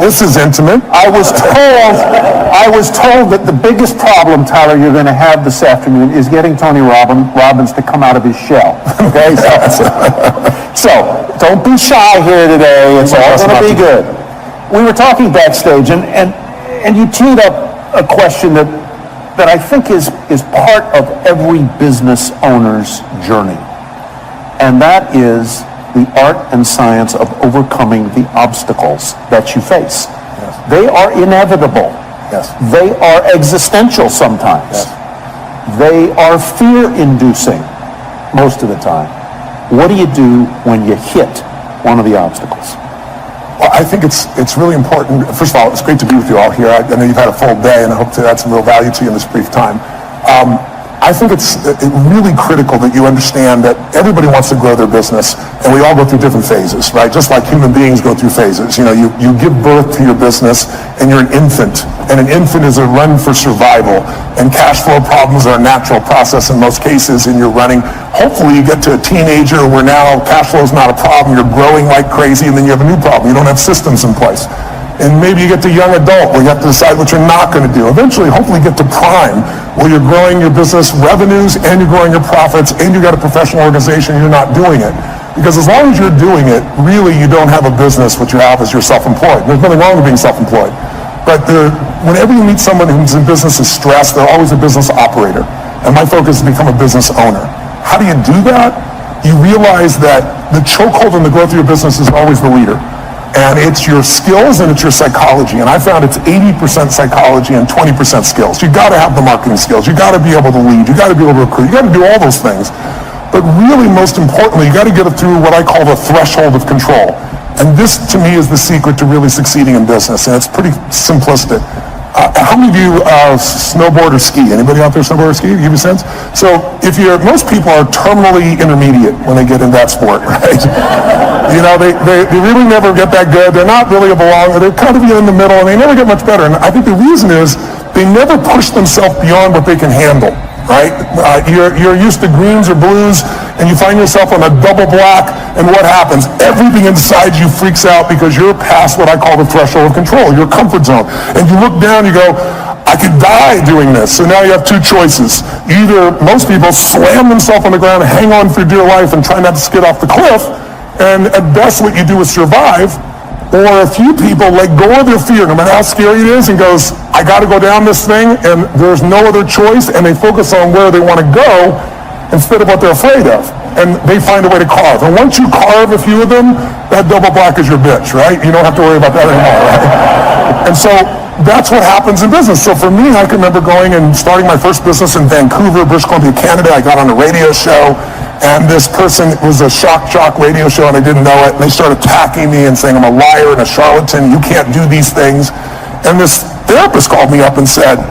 This is intimate. I was told that the biggest problem, Tyler, you're going to have this afternoon is getting Tony Robbins to come out of his shell. Okay, so don't be shy here today. It's all going to be good. We were talking backstage, and you teed up a question that I think is part of every business owner's journey, and that is the art and science of overcoming the obstacles that you face. Yes. They are inevitable. Yes. They are existential sometimes. Yes. They are fear-inducing most of the time. What do you do when you hit one of the obstacles? Well, I think it's really important. First of all, it's great to be with you all here. I know you've had a full day, and I hope to add some real value to you in this brief time. I think it's really critical that you understand that everybody wants to grow their business, and we all go through different phases, right? Just like human beings go through phases. You know, you give birth to your business, and you're an infant, and an infant is a run for survival, and cash flow problems are a natural process in most cases, and you're running. Hopefully you get to a teenager where now cash flow is not a problem, you're growing like crazy, and then you have a new problem. You don't have systems in place. And maybe you get to young adult where you have to decide what you're not going to do. Eventually, hopefully get to prime where you're growing your business revenues and you're growing your profits and you've got a professional organization and you're not doing it. Because as long as you're doing it, really you don't have a business. What you have is you're self-employed. There's nothing wrong with being self-employed. But whenever you meet someone who's in business is stressed, they're always a business operator. And my focus is to become a business owner. How do you do that? You realize that the chokehold in the growth of your business is always the leader. And it's your skills and it's your psychology. And I found it's 80% psychology and 20% skills. You got to have the marketing skills. You got to be able to lead. You got to be able to recruit. You got to do all those things. But really, most importantly, you got to get it through what I call the threshold of control. And this, to me, is the secret to really succeeding in business. And it's pretty simplistic. How many of you snowboard or ski? Anybody out there snowboard or ski? Give you a sense? So most people are terminally intermediate when they get in that sport, right? You know, they really never get that good. They're not really a belong. They're kind of in the middle, and they never get much better. And I think the reason is they never push themselves beyond what they can handle, right? You're used to greens or blues, and you find yourself on a double black, and what happens? Everything inside you freaks out because you're past what I call the threshold of control, your comfort zone. And you look down, you go, I could die doing this. So now you have two choices. Either most people slam themselves on the ground, hang on for dear life, and try not to skid off the cliff, and at best what you do is survive. Or a few people let go of their fear, no matter how scary it is, and goes, I got to go down this thing, and there's no other choice, and they focus on where they want to go instead of what they're afraid of. And they find a way to carve. And once you carve a few of them, that double black is your bitch, right? You don't have to worry about that anymore, right? And so that's what happens in business. So for me, I can remember going and starting my first business in Vancouver, British Columbia, Canada. I got on a radio show, and this person was a shock jock radio show, and I didn't know it. And they started attacking me and saying I'm a liar and a charlatan. You can't do these things. And this therapist called me up and said,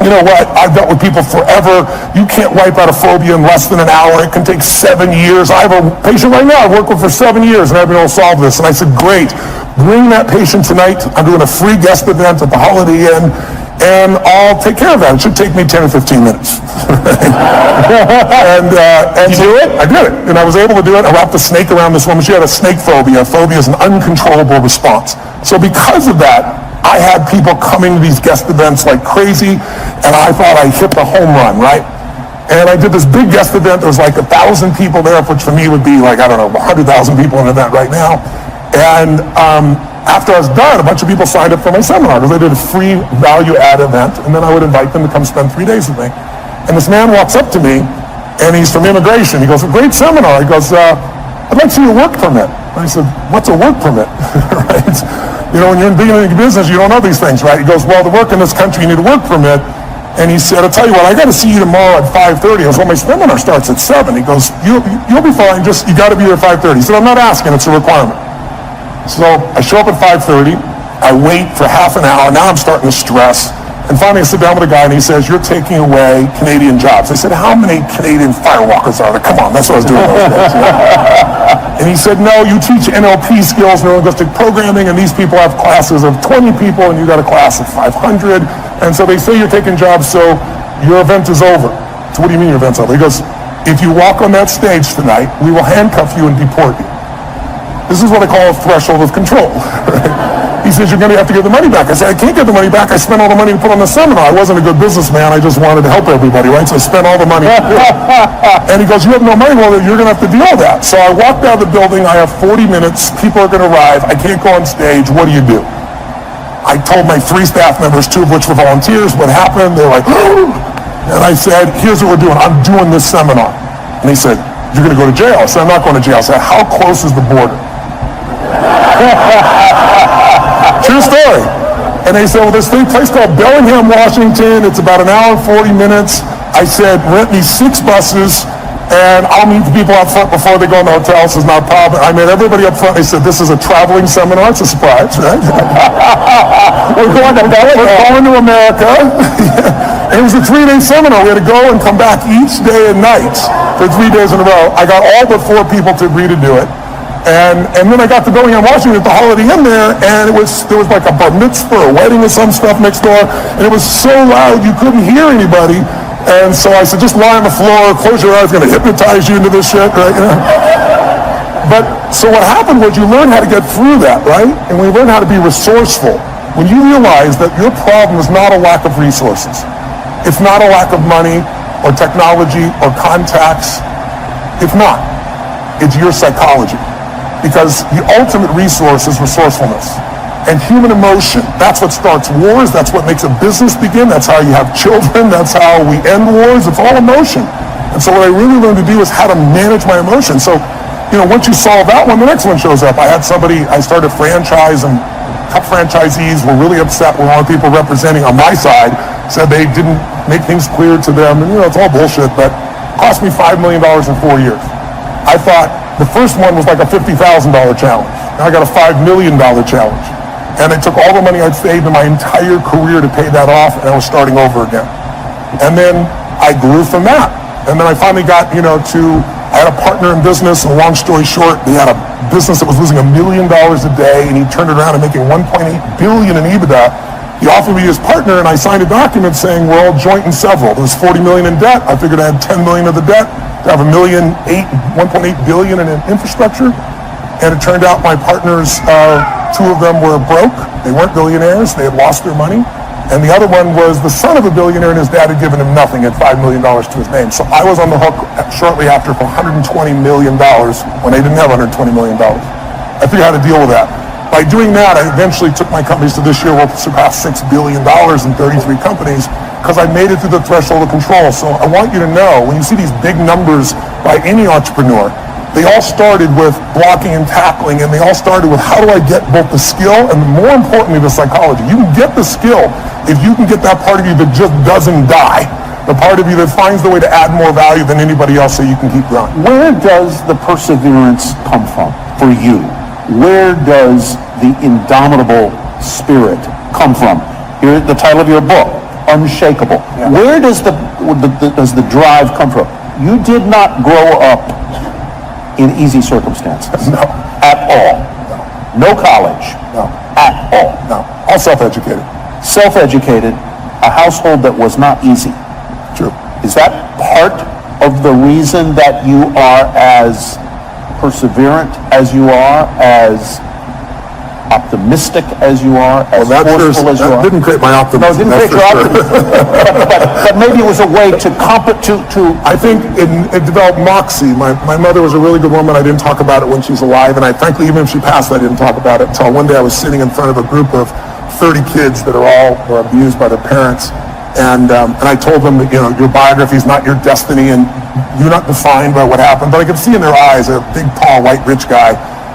you know what, I've dealt with people forever. You can't wipe out a phobia in less than an hour. It can take 7 years. I have a patient right now I've worked with for 7 years, and I've been able to solve this. And I said, great, bring that patient tonight. I'm doing a free guest event at the Holiday Inn, and I'll take care of that. It should take me 10 or 15 minutes. and you do it? I did it, and I was able to do it. I wrapped a snake around this woman. She had a snake phobia. A phobia is an uncontrollable response. So because of that, I had people coming to these guest events like crazy, and I thought I hit the home run, right? And I did this big guest event. There was like 1,000 people there, which for me would be like, I don't know, 100,000 people in an event right now. And after I was done, a bunch of people signed up for my seminar because I did a free value-add event, and then I would invite them to come spend 3 days with me. And this man walks up to me, and he's from immigration. He goes, a great seminar. He goes, I'd like to see your work permit. And I said, what's a work permit? Right? You know, when you're in beginning business, you don't know these things, right? He goes, well, to work in this country, you need a work permit. And he said, I'll tell you what, I got to see you tomorrow at 5:30. I goes, well, my seminar starts at 7. He goes, you'll be fine, just, you got to be there at 5:30. He said, I'm not asking, it's a requirement. So I show up at 5:30. I wait for half an hour. Now I'm starting to stress. And finally I sit down with a guy and he says, you're taking away Canadian jobs. I said, how many Canadian firewalkers are there? Come on, that's what I was doing those days. And he said, no, you teach NLP skills, neuro-linguistic programming, and these people have classes of 20 people and you got a class of 500. And so they say you're taking jobs, so your event is over. So what do you mean your event's over? He goes, if you walk on that stage tonight, we will handcuff you and deport you. This is what I call a threshold of control. He says, you're going to have to give the money back. I said, I can't get the money back. I spent all the money to put on the seminar. I wasn't a good businessman. I just wanted to help everybody, right? So I spent all the money. And he goes, you have no money? Well, you're going to have to deal with that. So I walked out of the building. I have 40 minutes. People are going to arrive. I can't go on stage. What do you do? I told my 3 staff members, 2 of which were volunteers, what happened. They were like, oh! And I said, here's what we're doing. I'm doing this seminar. And he said, you're going to go to jail. I said, I'm not going to jail. I said, how close is the border? True story. And they said, well, there's a place called Bellingham, Washington. It's about an hour and 40 minutes. I said, rent me 6 buses, and I'll meet the people up front before they go in the hotel. This is not a problem. I met everybody up front. They said, this is a traveling seminar. It's a surprise, right? We're going to America. It was a 3-day seminar. We had to go and come back each day and night for 3 days in a row. I got all but 4 people to agree to do it. And then I got to Bellingham, Washington at the Holiday Inn there, and there was like a bar mitzvah, a wedding or some stuff next door, and it was so loud you couldn't hear anybody. And so I said, just lie on the floor, close your eyes, going to hypnotize you into this shit, right? You know? But so what happened was you learn how to get through that, right? And we learn how to be resourceful. When you realize that your problem is not a lack of resources, it's not a lack of money or technology or contacts, it's not. It's your psychology. Because the ultimate resource is resourcefulness. And human emotion, that's what starts wars, that's what makes a business begin, that's how you have children, that's how we end wars, it's all emotion. And so what I really learned to do is how to manage my emotions. So, once you solve that one, the next one shows up. I started franchise, and a couple franchisees were really upset when all the people representing on my side said they didn't make things clear to them. And it's all bullshit, but it cost me $5 million in 4 years. I thought the first one was like a $50,000 challenge. Now I got a $5 million challenge. And it took all the money I'd saved in my entire career to pay that off, and I was starting over again. And then I grew from that. And then I finally got, I had a partner in business, and long story short, they had a business that was losing $1 million a day, and he turned it around and making $1.8 billion in EBITDA. He offered me his partner, and I signed a document saying we're all joint and several. There was $40 million in debt. I figured I had $10 million of the debt to have $1.8 billion in infrastructure. And it turned out my partners, 2 of them were broke. They weren't billionaires. They had lost their money. And the other one was the son of a billionaire, and his dad had given him nothing, had $5 million to his name. So I was on the hook shortly after for $120 million when they didn't have $120 million. I figured out how to deal with that. By doing that, I eventually took my companies to this year will surpass $6 billion in 33 companies because I made it through the threshold of control. So I want you to know, when you see these big numbers by any entrepreneur, they all started with blocking and tackling, and they all started with how do I get both the skill and, more importantly, the psychology. You can get the skill if you can get that part of you that just doesn't die, the part of you that finds the way to add more value than anybody else so you can keep growing. Where does the perseverance come from for you? Where does the indomitable spirit come from? Here's the title of your book, Unshakable. Yeah. Where does the drive come from? You did not grow up in easy circumstances. No. At all. No. No college. No. At all. No. All self-educated. Self-educated, a household that was not easy. True. Is that part of the reason that you are as perseverant as you are, as optimistic as you are, as forceful as you are? That didn't create my optimism. No, it didn't create your optimism. but maybe it was a way to I think it developed moxie. My mother was a really good woman. I didn't talk about it when she was alive, and frankly, even if she passed, I didn't talk about it until one day I was sitting in front of a group of 30 kids that were abused by their parents. And I told them that, your biography is not your destiny, and you're not defined by what happened. But I could see in their eyes, a big, tall, white, rich guy,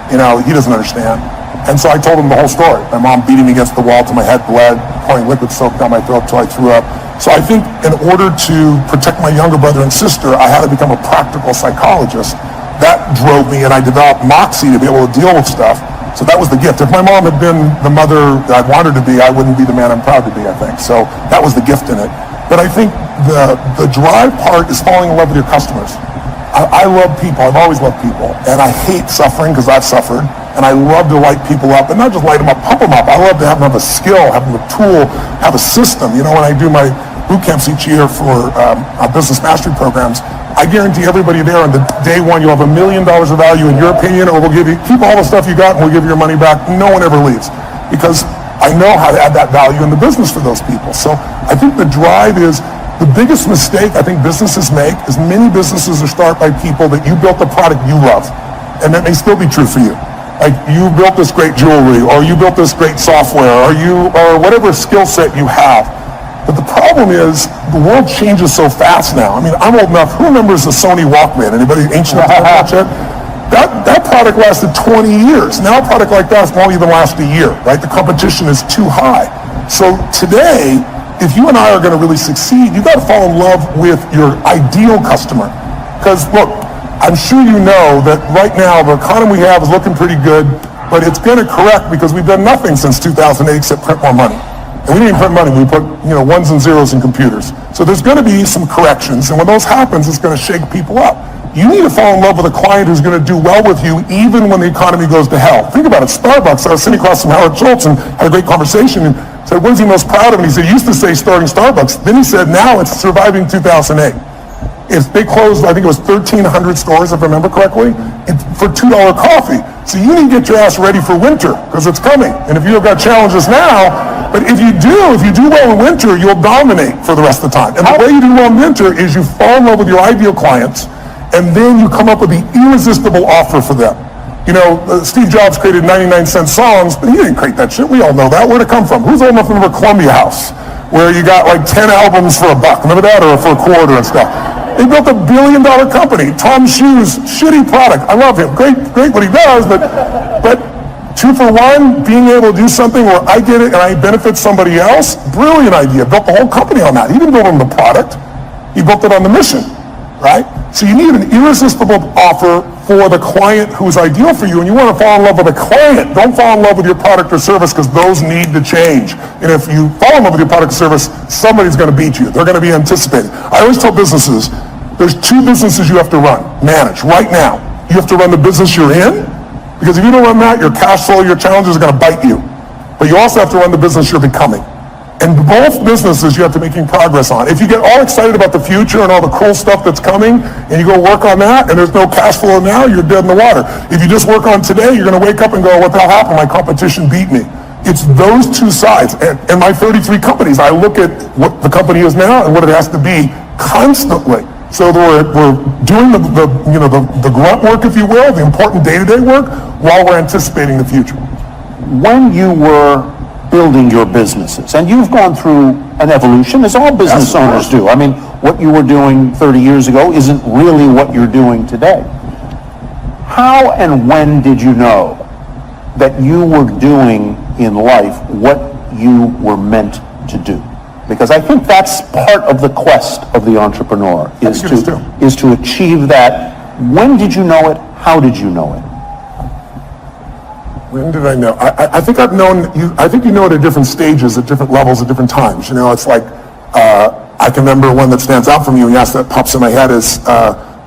he doesn't understand. And so I told them the whole story. My mom beating me against the wall till my head bled, pouring liquid soap down my throat till I threw up. So I think in order to protect my younger brother and sister, I had to become a practical psychologist. That drove me, and I developed moxie to be able to deal with stuff. So that was the gift. If my mom had been the mother that I wanted to be, I wouldn't be the man I'm proud to be, I think. So that was the gift in it. But I think the drive part is falling in love with your customers. I love people. I've always loved people. And I hate suffering because I've suffered. And I love to light people up, and not just light them up, pump them up. I love to have them have a skill, have them a tool, have a system. When I do my boot camps each year for our business mastery programs. I guarantee everybody there on the day one, you'll have $1 million of value in your opinion, or we'll give you, keep all the stuff you got and we'll give you your money back. No one ever leaves, because I know how to add that value in the business for those people. So I think the drive is the biggest mistake I think businesses make is many businesses are started by people that you built the product you love. And that may still be true for you. Like, you built this great jewelry, or you built this great software, or whatever skill set you have. But the problem is, the world changes so fast now. I mean, I'm old enough. Who remembers the Sony Walkman? Anybody ancient enough to watch it? That product lasted 20 years. Now a product like that won't even last a year, right? The competition is too high. So today, if you and I are going to really succeed, you got to fall in love with your ideal customer. Because look, I'm sure you know that right now the economy we have is looking pretty good, but it's going to correct because we've done nothing since 2008 except print more money. And we didn't even print money, we put ones and zeros in computers. So there's going to be some corrections, and when those happens, it's going to shake people up. You need to fall in love with a client who's going to do well with you even when the economy goes to hell. Think about it, Starbucks. I was sitting across from Howard Schultz and had a great conversation and said, what is he most proud of? And he said, he used to say starting Starbucks. Then he said, now it's surviving 2008. If they closed, I think it was 1,300 stores, if I remember correctly, for $2 coffee. So you need to get your ass ready for winter, because it's coming. And if you've got challenges now, but if you do well in winter, you'll dominate for the rest of the time. And the way you do well in winter is you fall in love with your ideal clients, and then you come up with the irresistible offer for them. Steve Jobs created 99-cent songs, but he didn't create that shit. We all know that. Where'd it come from? Who's old enough to remember Columbia House, where you got like 10 albums for $1? Remember that? Or for a quarter and stuff. They built $1 billion company. Tom Shoes, shitty product. I love him. Great what he does, but 2 for 1, being able to do something where I get it and I benefit somebody else, brilliant idea. Built the whole company on that. He didn't build it on the product. He built it on the mission, right? So you need an irresistible offer for the client who's ideal for you, and you want to fall in love with a client. Don't fall in love with your product or service, because those need to change. And if you fall in love with your product or service, somebody's going to beat you. They're going to be anticipating. I always tell businesses, there's 2 businesses you have to manage right now. You have to run the business you're in, because if you don't run that, your cash flow, your challenges are going to bite you. But you also have to run the business you're becoming. And both businesses you have to be making progress on. If you get all excited about the future and all the cool stuff that's coming, and you go work on that, and there's no cash flow now, you're dead in the water. If you just work on today, you're going to wake up and go, what the hell happened? My competition beat me. It's those 2 sides. And my 33 companies, I look at what the company is now and what it has to be constantly. So we're doing the grunt work, if you will, the important day-to-day work, while we're anticipating the future. When you were building your businesses, and you've gone through an evolution, as all business owners do. I mean, what you were doing 30 years ago isn't really what you're doing today. How and when did you know that you were doing in life what you were meant to do? Because I think that's part of the quest of the entrepreneur, is to achieve that. When did you know it? How did you know it? When did I know? I think I've known you. I think you know it at different stages, at different levels, at different times. It's like I can remember one that stands out from you. And yes, that pops in my head is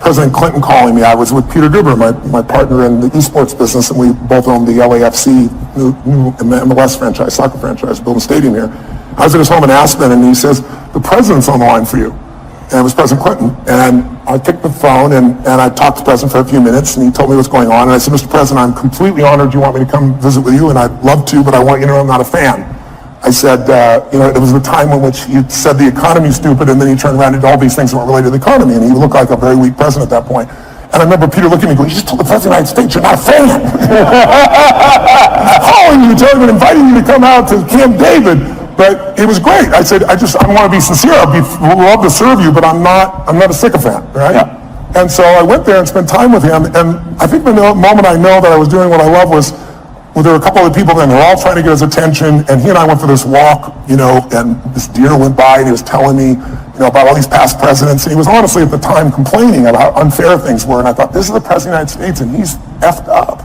President Clinton calling me. I was with Peter Guber, my partner in the esports business, and we both owned the LAFC new MLS franchise, soccer franchise, building a stadium here. I was at his home in Aspen, and he says, "The president's on the line for you." And it was President Clinton. And I picked the phone, and I talked to the president for a few minutes, and he told me what's going on. And I said, "Mr. President, I'm completely honored you want me to come visit with you, and I'd love to, but I want you to know I'm not a fan." I said, it was the time in which you said the economy's stupid, and then you turned around and did all these things that weren't related to the economy, and he looked like a very weak president at that point. And I remember Peter looking at me going, "You just told the President of the United States you're not a fan." Calling you, telling you, inviting you to come out to Camp David. But it was great. I said, I want to be sincere. I'd love to serve you, but I'm not a sycophant, right? Yeah. And so I went there and spent time with him. And I think the moment I know that I was doing what I love was, there were a couple of people there, and they're all trying to get his attention. And he and I went for this walk, and this deer went by, and he was telling me, about all these past presidents. And he was honestly at the time complaining about how unfair things were. And I thought, this is the President of the United States, and he's effed up.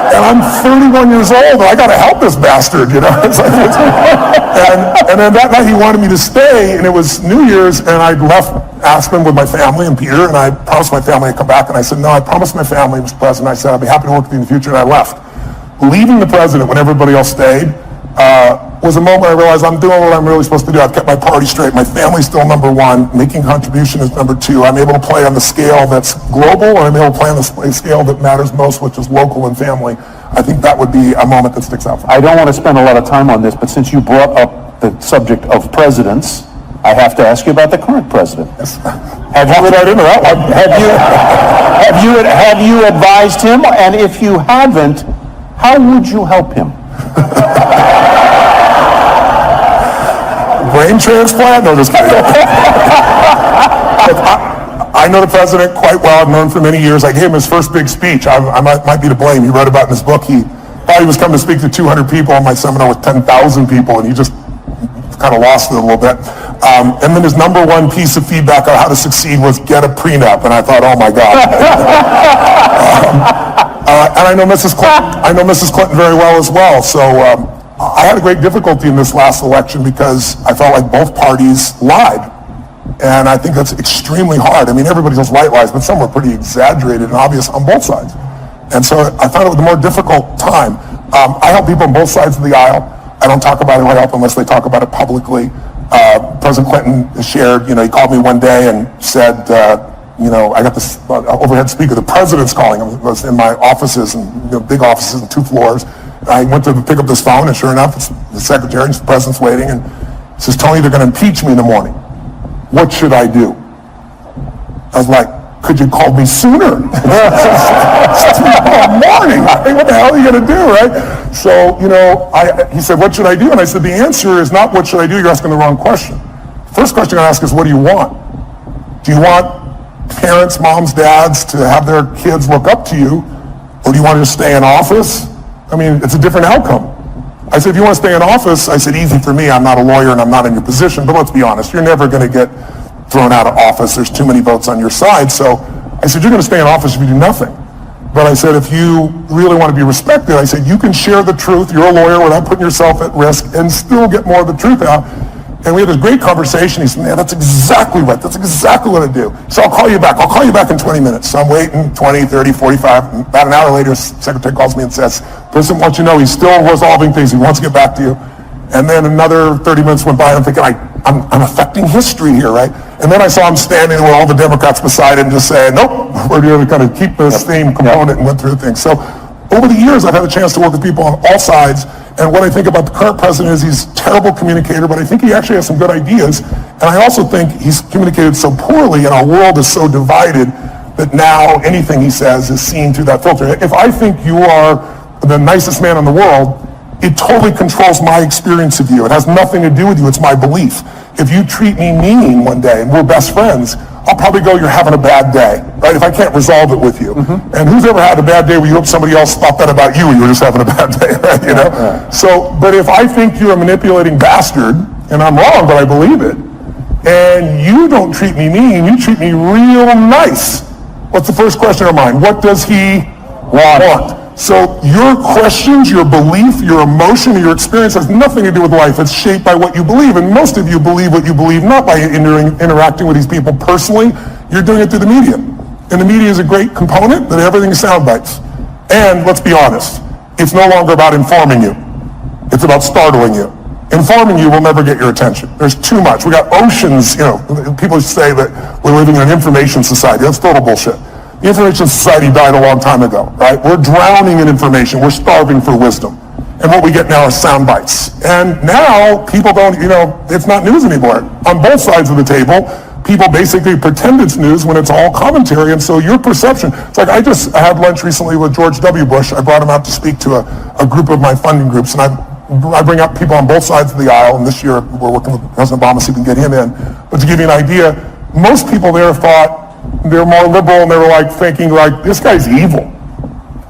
And I'm 31 years old, and I got to help this bastard, and then that night he wanted me to stay, and it was New Year's, and I left Aspen with my family and Peter, and I promised my family I'd come back, and I said, "No, I promised my family, Mr. President," I said, "I'd be happy to work with you in the future," and I left. Leaving the president when everybody else stayed was a moment I realized I'm doing what I'm really supposed to do. I've kept my party straight. My family's still number one. Making contribution is number two. I'm able to play on the scale that's global, and I'm able to play on the scale that matters most, which is local and family. I think that would be a moment that sticks out for me. I don't want to spend a lot of time on this, but since you brought up the subject of presidents, I have to ask you about the current president. Yes. Have you advised him? And if you haven't, how would you help him? Brain transplant? No, just kidding. I know the president quite well. I've known him for many years. I gave him his first big speech. I might be to blame. He wrote about in his book. He thought he was coming to speak to 200 people on my seminar with 10,000 people, and he just kind of lost it a little bit. And then his number one piece of feedback on how to succeed was get a prenup. And I thought, oh my God. And I know Mrs. Clinton very well as well. So I had a great difficulty in this last election because I felt like both parties lied. And I think that's extremely hard. I mean, everybody tells white lies, but some were pretty exaggerated and obvious on both sides. And so I found it was a more difficult time. I help people on both sides of the aisle. I don't talk about who I help unless they talk about it publicly. President Clinton shared, he called me one day and said, I got this overhead speaker, the president's calling him. It was in my offices, and big offices and 2 floors. I went to pick up this phone, and sure enough, it's the secretary, and the president's waiting, and he says, Tony, they're going to impeach me in the morning. What should I do? I was like, could you call me sooner? It's tomorrow morning. What the hell are you going to do, right? So, he said, what should I do? And I said, the answer is not what should I do. You're asking the wrong question. First question I ask is, what do you want? Do you want parents, moms, dads to have their kids look up to you? Or do you want to just stay in office? I mean, it's a different outcome. I said, if you want to stay in office, I said, easy for me. I'm not a lawyer and I'm not in your position. But let's be honest, you're never going to get thrown out of office. There's too many votes on your side. So I said, you're going to stay in office if you do nothing. But I said, if you really want to be respected, I said, you can share the truth. You're a lawyer without putting yourself at risk and still get more of the truth out. And we had this great conversation. He said, man, that's exactly right. That's exactly what I do. So I'll call you back. I'll call you back in 20 minutes. So I'm waiting 20, 30, 45. About an hour later, the secretary calls me and says, President wants you to know he's still resolving things. He wants to get back to you. And then another 30 minutes went by, and I'm thinking, I'm affecting history here, right? And then I saw him standing with all the Democrats beside him just saying, nope, we're going to kind of keep this theme component and went through things. So over the years, I've had a chance to work with people on all sides. And what I think about the current president is he's a terrible communicator, but I think he actually has some good ideas. And I also think he's communicated so poorly, and our world is so divided that now anything he says is seen through that filter. If I think you are the nicest man in the world, it totally controls my experience of you. It has nothing to do with you. It's my belief. If you treat me mean one day and we're best friends, I'll probably go, you're having a bad day, right? If I can't resolve it with you. Mm-hmm. And who's ever had a bad day where you hope somebody else thought that about you and you were just having a bad day, right? Yeah. So, but if I think you're a manipulating bastard, and I'm wrong, but I believe it, and you don't treat me mean, you treat me real nice, what's the first question in our mind? What does he want? So your questions, your belief, your emotion, your experience has nothing to do with life. It's shaped by what you believe. And most of you believe what you believe not by interacting with these people personally. You're doing it through the media. And the media is a great component, but everything is sound bites. And let's be honest, it's no longer about informing you. It's about startling you. Informing you will never get your attention. There's too much. We got oceans, people say that we're living in an information society. That's total bullshit. The information society died a long time ago, right? We're drowning in information. We're starving for wisdom. And what we get now are sound bites. And now people don't, it's not news anymore. On both sides of the table, people basically pretend it's news when it's all commentary. And so your perception, it's like I had lunch recently with George W. Bush. I brought him out to speak to a group of my funding groups. And I bring up people on both sides of the aisle. And this year we're working with President Obama so we can get him in. But to give you an idea, most people there thought, they're more liberal, and they were thinking this guy's evil.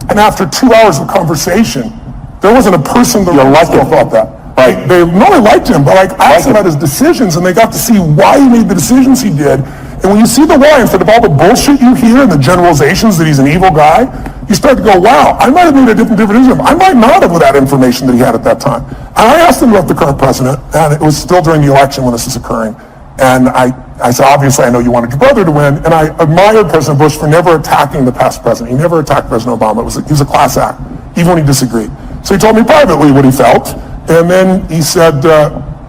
And after 2 hours of conversation, there wasn't a person that still thought that. Right? They not only liked him, but I asked him about his decisions, and they got to see why he made the decisions he did. And when you see the why, instead of all the bullshit you hear and the generalizations that he's an evil guy, you start to go, wow, I might have made a different decision. I might not have with that information that he had at that time. And I asked him about the current president, and it was still during the election when this is occurring. And I said, obviously, I know you wanted your brother to win. And I admired President Bush for never attacking the past president. He never attacked President Obama. He was a class act, even when he disagreed. So he told me privately what he felt. And then he said,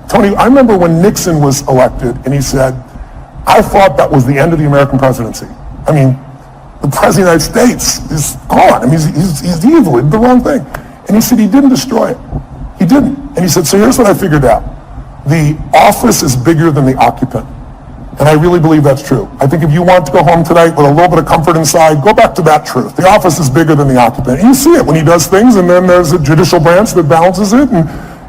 Tony, I remember when Nixon was elected, and he said, I thought that was the end of the American presidency. I mean, the President of the United States is gone. I mean, he's evil. He did the wrong thing. And he said he didn't destroy it. He didn't. And he said, so here's what I figured out. The office is bigger than the occupant. And I really believe that's true. I think if you want to go home tonight with a little bit of comfort inside, go back to that truth. The office is bigger than the occupant. And you see it when he does things, and then there's a judicial branch that balances it. And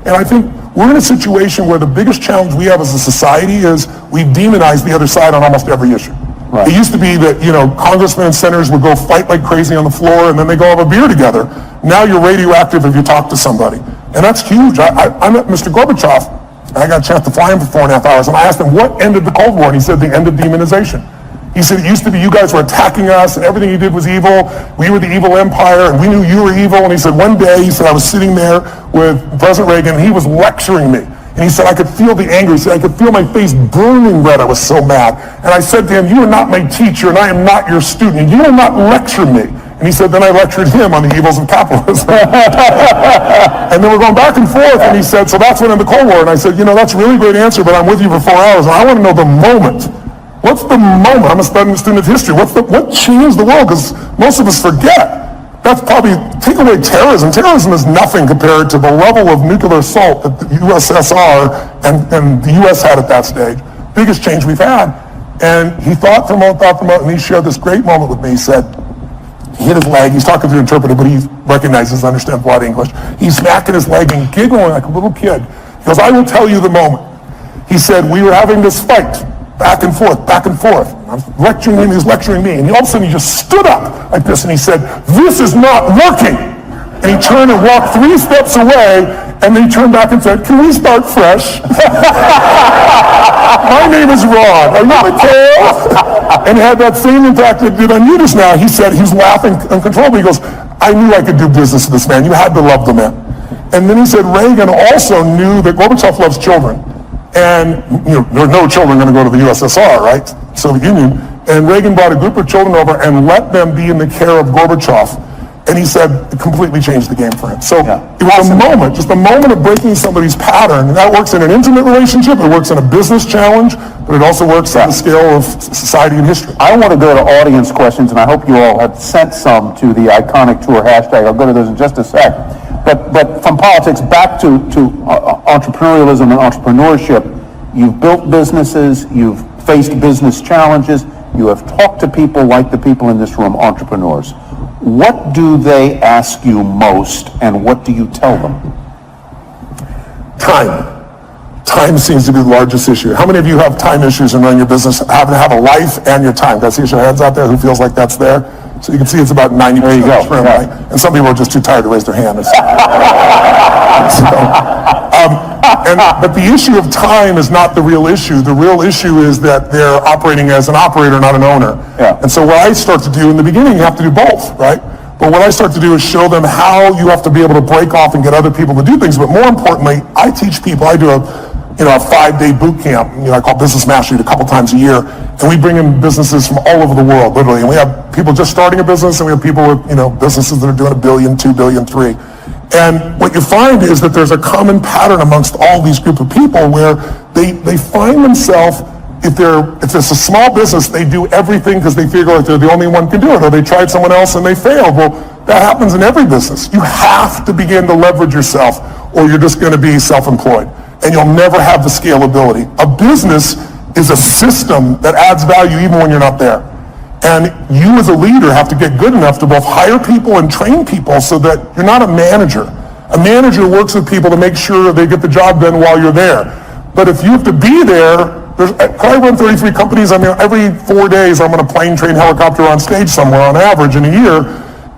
I think we're in a situation where the biggest challenge we have as a society is we've demonized the other side on almost every issue. Right. It used to be that, congressmen and senators would go fight like crazy on the floor, and then they go have a beer together. Now you're radioactive if you talk to somebody. And that's huge. I met Mr. Gorbachev. I got a chance to fly him for 4.5 hours, and I asked him, what ended the Cold War? And he said, the end of demonization. He said, it used to be you guys were attacking us, and everything you did was evil. We were the evil empire, and we knew you were evil. And he said, one day, I was sitting there with President Reagan, and he was lecturing me. And he said, I could feel the anger. He said, I could feel my face burning red. I was so mad. And I said to him, you are not my teacher, and I am not your student. You will not lecture me. And he said, then I lectured him on the evils of capitalism. And then we're going back and forth, and he said, so that's when in the Cold War. And I said, that's a really great answer, but I'm with you for 4 hours, and I want to know the moment. What's the moment? I'm a student of history. What changed the world? Because most of us forget. That's probably, take away terrorism. Terrorism is nothing compared to the level of nuclear assault that the USSR and the US had at that stage. Biggest change we've had. And he thought for a moment, and he shared this great moment with me. He said, he hit his leg. He's talking to the interpreter, but he recognizes, understands a lot of English. He's smacking his leg and giggling like a little kid. He goes, I will tell you the moment. He said, we were having this fight, back and forth, back and forth. I'm lecturing him, he's lecturing me. And all of a sudden he just stood up like this and he said, this is not working. And he turned and walked 3 steps away, and then he turned back and said, can we start fresh? My name is Rod. Are you okay? And he had that same impact that did on you just now. He said, he was laughing uncontrollably. He goes, I knew I could do business with this man. You had to love the man. And then he said, Reagan also knew that Gorbachev loves children. And there were no children going to go to the USSR, right? Soviet Union. And Reagan brought a group of children over and let them be in the care of Gorbachev. And he said it completely changed the game for him. So it was a moment, just a moment of breaking somebody's pattern. And that works in an intimate relationship, it works in a business challenge, but it also works on the scale of society and history. I want to go to audience questions, and I hope you all have sent some to the Iconic Tour hashtag. I'll go to those in just a sec. But from politics back to entrepreneurialism and entrepreneurship, you've built businesses, you've faced business challenges, you have talked to people like the people in this room, entrepreneurs. What do they ask you most, and what do you tell them? Time. Time seems to be the largest issue. How many of you have time issues in running your business, having to have a life and your time? Can I see your hands out there who feels like that's there? So you can see it's about 90%. There you go. Trim, right? And some people are just too tired to raise their hand. But the issue of time is not the real issue. The real issue is that they're operating as an operator, not an owner. Yeah. And so what I start to do in the beginning, you have to do both, right? But what I start to do is show them how you have to be able to break off and get other people to do things. But more importantly, I teach people. I do a 5-day boot camp. I call Business Mastery a couple times a year, and we bring in businesses from all over the world, literally. And we have people just starting a business, and we have people with businesses that are doing $1 billion, $2 billion, $3 billion. And what you find is that there's a common pattern amongst all these group of people where they find themselves, if it's a small business, they do everything because they figure like they're the only one can do it, or they tried someone else and they failed. Well, that happens in every business. You have to begin to leverage yourself, or you're just going to be self-employed, and you'll never have the scalability. A business is a system that adds value even when you're not there. And you as a leader have to get good enough to both hire people and train people so that you're not a manager. A manager works with people to make sure they get the job done while you're there. But if you have to be there, I run 33 companies. Every 4 days I'm on a plane, train, helicopter on stage somewhere on average in a year,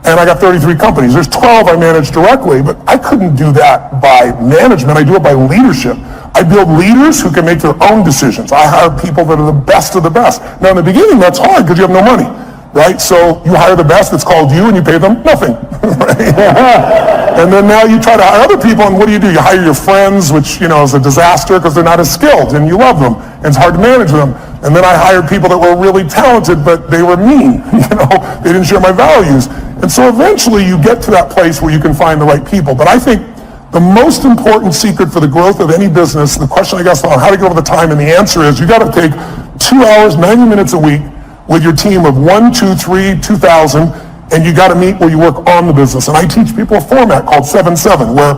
and I got 33 companies. There's 12 I manage directly, but I couldn't do that by management. I do it by leadership. I build leaders who can make their own decisions. I hire people that are the best of the best. Now in the beginning that's hard because you have no money, right? So you hire the best that's called you and you pay them nothing, right? And then now you try to hire other people, and what do? You hire your friends, which is a disaster because they're not as skilled and you love them and it's hard to manage them. And then I hired people that were really talented but they were mean, they didn't share my values. And so eventually you get to that place where you can find the right people. But I think The most important secret for the growth of any business, the question I guess on how to get over the time, and the answer is you got to take 2 hours, 90 minutes a week with your team of 1, 2, 3, 2,000, and you got to meet where you work on the business. And I teach people a format called 7-7, where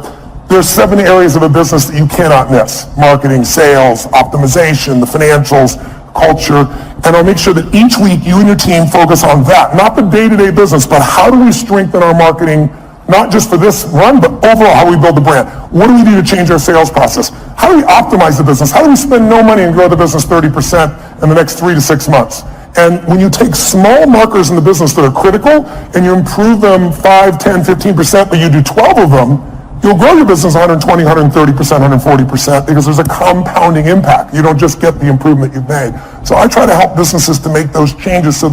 there's 7 areas of a business that you cannot miss. Marketing, sales, optimization, the financials, culture. And I'll make sure that each week you and your team focus on that. Not the day-to-day business, but how do we strengthen our marketing, not just for this run, but overall how we build the brand. What do we do to change our sales process? How do we optimize the business? How do we spend no money and grow the business 30% in the next 3 to 6 months? And when you take small markers in the business that are critical and you improve them 5, 10, 15%, but you do 12 of them, you'll grow your business 120, 130%, 140% because there's a compounding impact. You don't just get the improvement you've made. So I try to help businesses to make those changes so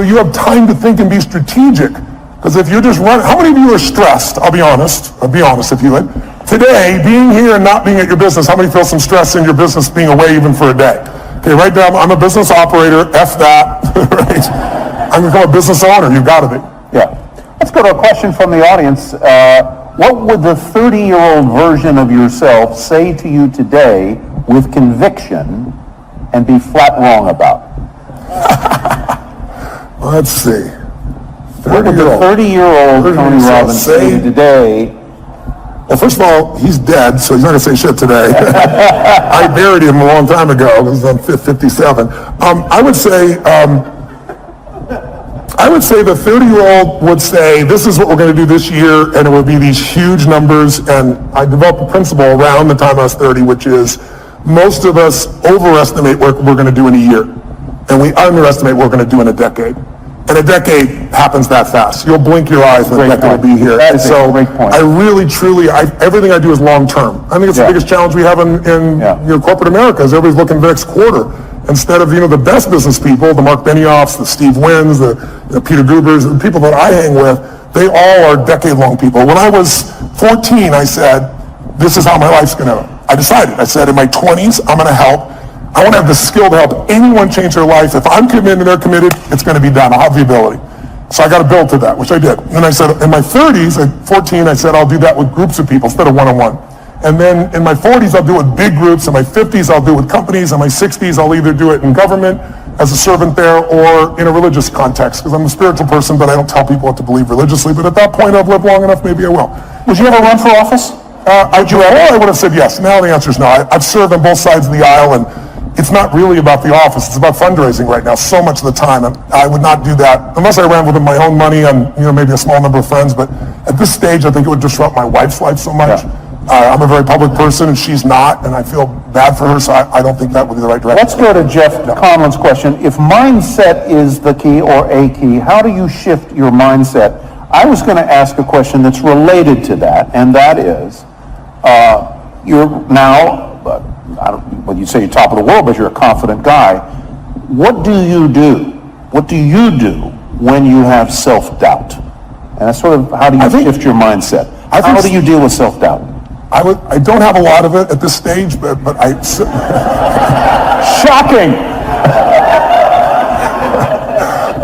you have time to think and be strategic. Because if you're just running, how many of you are stressed? I'll be honest if you would. Today, being here and not being at your business, how many feel some stress in your business being away even for a day? Okay, right now, I'm a business operator, F that, right? I'm going to become a business owner, you've got to be. Yeah. Let's go to a question from the audience. What would the 30-year-old version of yourself say to you today with conviction and be flat wrong about? Let's see. What would the 30-year-old Tony Robbins say to you today? Well, first of all, he's dead, so he's not going to say shit today. I buried him a long time ago because I'm 57. I would say the 30-year-old would say, this is what we're going to do this year, and it would be these huge numbers. And I developed a principle around the time I was 30, which is most of us overestimate what we're going to do in a year, and we underestimate what we're going to do in a decade. And a decade happens that fast. You'll blink your eyes and a decade will be here. That is a great point. I really, truly, everything I do is long term. I think it's the biggest challenge we have in corporate America is everybody's looking the next quarter. Instead of, the best business people, the Mark Benioffs, the Steve Wynns, the Peter Gubers, the people that I hang with, they all are decade-long people. When I was 14, I said, this is how my life's going to, I decided, in my 20s, I'm going to help. I want to have the skill to help anyone change their life. If I'm committed and they're committed, it's going to be done. I'll have the ability. So I got to build to that, which I did. And then I said, in my 30s, at 14, I said, I'll do that with groups of people instead of one-on-one. And then in my 40s, I'll do it with big groups. In my 50s, I'll do it with companies. In my 60s, I'll either do it in government as a servant there or in a religious context, because I'm a spiritual person, but I don't tell people what to believe religiously. But at that point, I've lived long enough, maybe I will. Would you ever run for office? I would have said yes. Now the answer is no. I've served on both sides of the aisle, and it's not really about the office. It's about fundraising right now, so much of the time. And I would not do that unless I ran with my own money and maybe a small number of friends. But at this stage, I think it would disrupt my wife's life so much. Yeah. I'm a very public person, and she's not, and I feel bad for her, so I don't think that would be the right direction. Let's go to Jeff Conlon's question. If mindset is the key or a key, how do you shift your mindset? I was going to ask a question that's related to that, and that is, you're now, well, you say you're top of the world, but you're a confident guy. What do you do? What do you do when you have self-doubt? And that's sort of, how do you shift your mindset? How do you deal with self-doubt? I don't have a lot of it at this stage, but I... Shocking!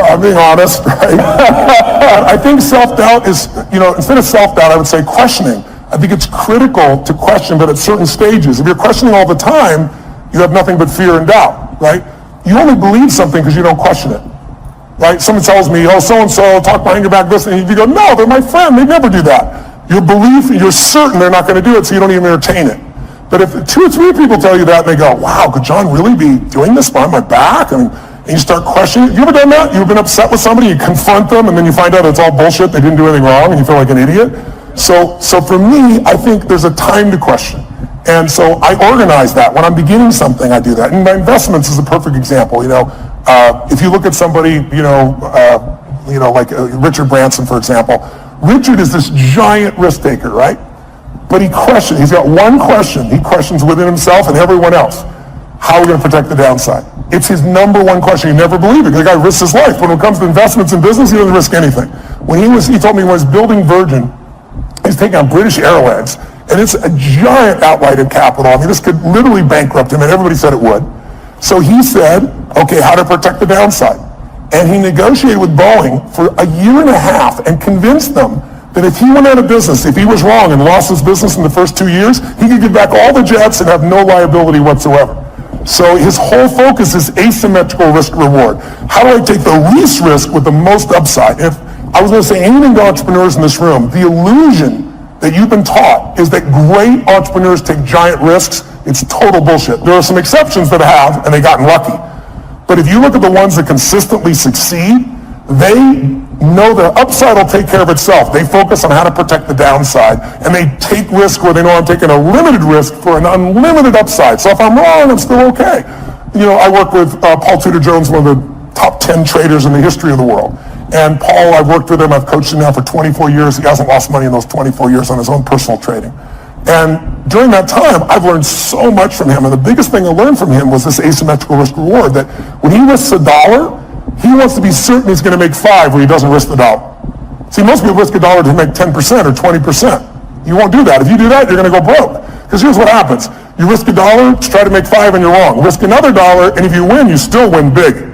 I'm being honest, right? I think self-doubt is, instead of self-doubt, I would say questioning. I think it's critical to question, but at certain stages. If you're questioning all the time, you have nothing but fear and doubt, right? You only believe something because you don't question it, right? Someone tells me, so-and-so talk behind your back this, and you go, no, they're my friend, they never do that. Your belief, you're certain they're not going to do it, so you don't even entertain it. But if 2 or 3 people tell you that, and they go, wow, could John really be doing this behind my back? And you start questioning. You ever done that? You've been upset with somebody, you confront them, and then you find out it's all bullshit, they didn't do anything wrong, and you feel like an idiot? So for me, I think there's a time to question. And so I organize that. When I'm beginning something, I do that. And my investments is a perfect example. If you look at somebody, like Richard Branson, for example. Richard is this giant risk taker, right? But he questions. He's got one question. He questions within himself and everyone else. How are we going to protect the downside? It's his number one question. He never believed it. The guy risks his life. When it comes to investments in business, he doesn't risk anything. He told me when he was building Virgin, he's taking on British Airways, and it's a giant outlay of capital. I mean, this could literally bankrupt him, and everybody said it would. So he said, okay, how to protect the downside. And he negotiated with Boeing for a year and a half and convinced them that if he went out of business, if he was wrong and lost his business in the first 2 years, he could give back all the jets and have no liability whatsoever. So his whole focus is asymmetrical risk reward. How do I take the least risk with the most upside? If I was going to say anything to entrepreneurs in this room, the illusion that you've been taught is that great entrepreneurs take giant risks. It's total bullshit. There are some exceptions that have, and they've gotten lucky. But if you look at the ones that consistently succeed, they know the upside will take care of itself. They focus on how to protect the downside, and they take risk where they know I'm taking a limited risk for an unlimited upside. So if I'm wrong, I'm still okay. You know, I work with Paul Tudor Jones, one of the top 10 traders in the history of the world. And Paul, I've worked with him, I've coached him now for 24 years. He hasn't lost money in those 24 years on his own personal trading. And during that time, I've learned so much from him. And the biggest thing I learned from him was this asymmetrical risk reward, that when he risks $1, he wants to be certain he's going to make 5 where he doesn't risk the $1. See, most people risk $1 to make 10% or 20%. You won't do that. If you do that, you're going to go broke. Because here's what happens. You risk $1 to try to make 5 and you're wrong. Risk another $1, and if you win, you still win big.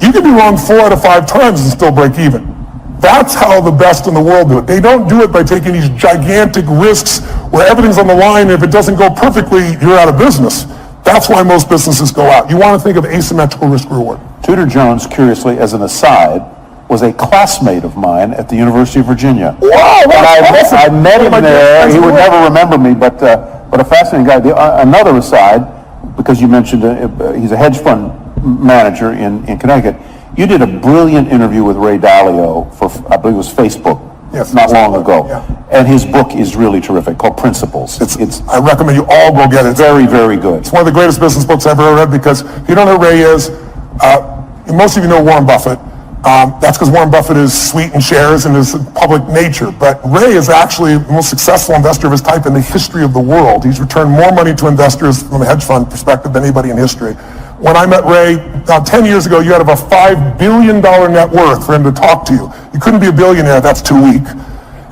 You can be wrong 4 out of 5 times and still break even. That's how the best in the world do it. They don't do it by taking these gigantic risks where everything's on the line, and if it doesn't go perfectly, you're out of business. That's why most businesses go out. You want to think of asymmetrical risk reward. Tudor Jones, curiously, as an aside, was a classmate of mine at the University of Virginia. Wow, and I met him there. He would never remember me, but a fascinating guy. Another aside, because you mentioned he's a hedge fund manager in Connecticut. You did a brilliant interview with Ray Dalio for, I believe it was Facebook, not long ago. Yeah. And his book is really terrific, called Principles. I recommend you all go get it. It's very, very good. It's one of the greatest business books I've ever read, because if you don't know who Ray is, most of you know Warren Buffett. That's because Warren Buffett is sweet in shares and is public nature. But Ray is actually the most successful investor of his type in the history of the world. He's returned more money to investors from a hedge fund perspective than anybody in history. When I met Ray 10 years ago, you had about $5 billion net worth for him to talk to you. You couldn't be a billionaire, that's too weak.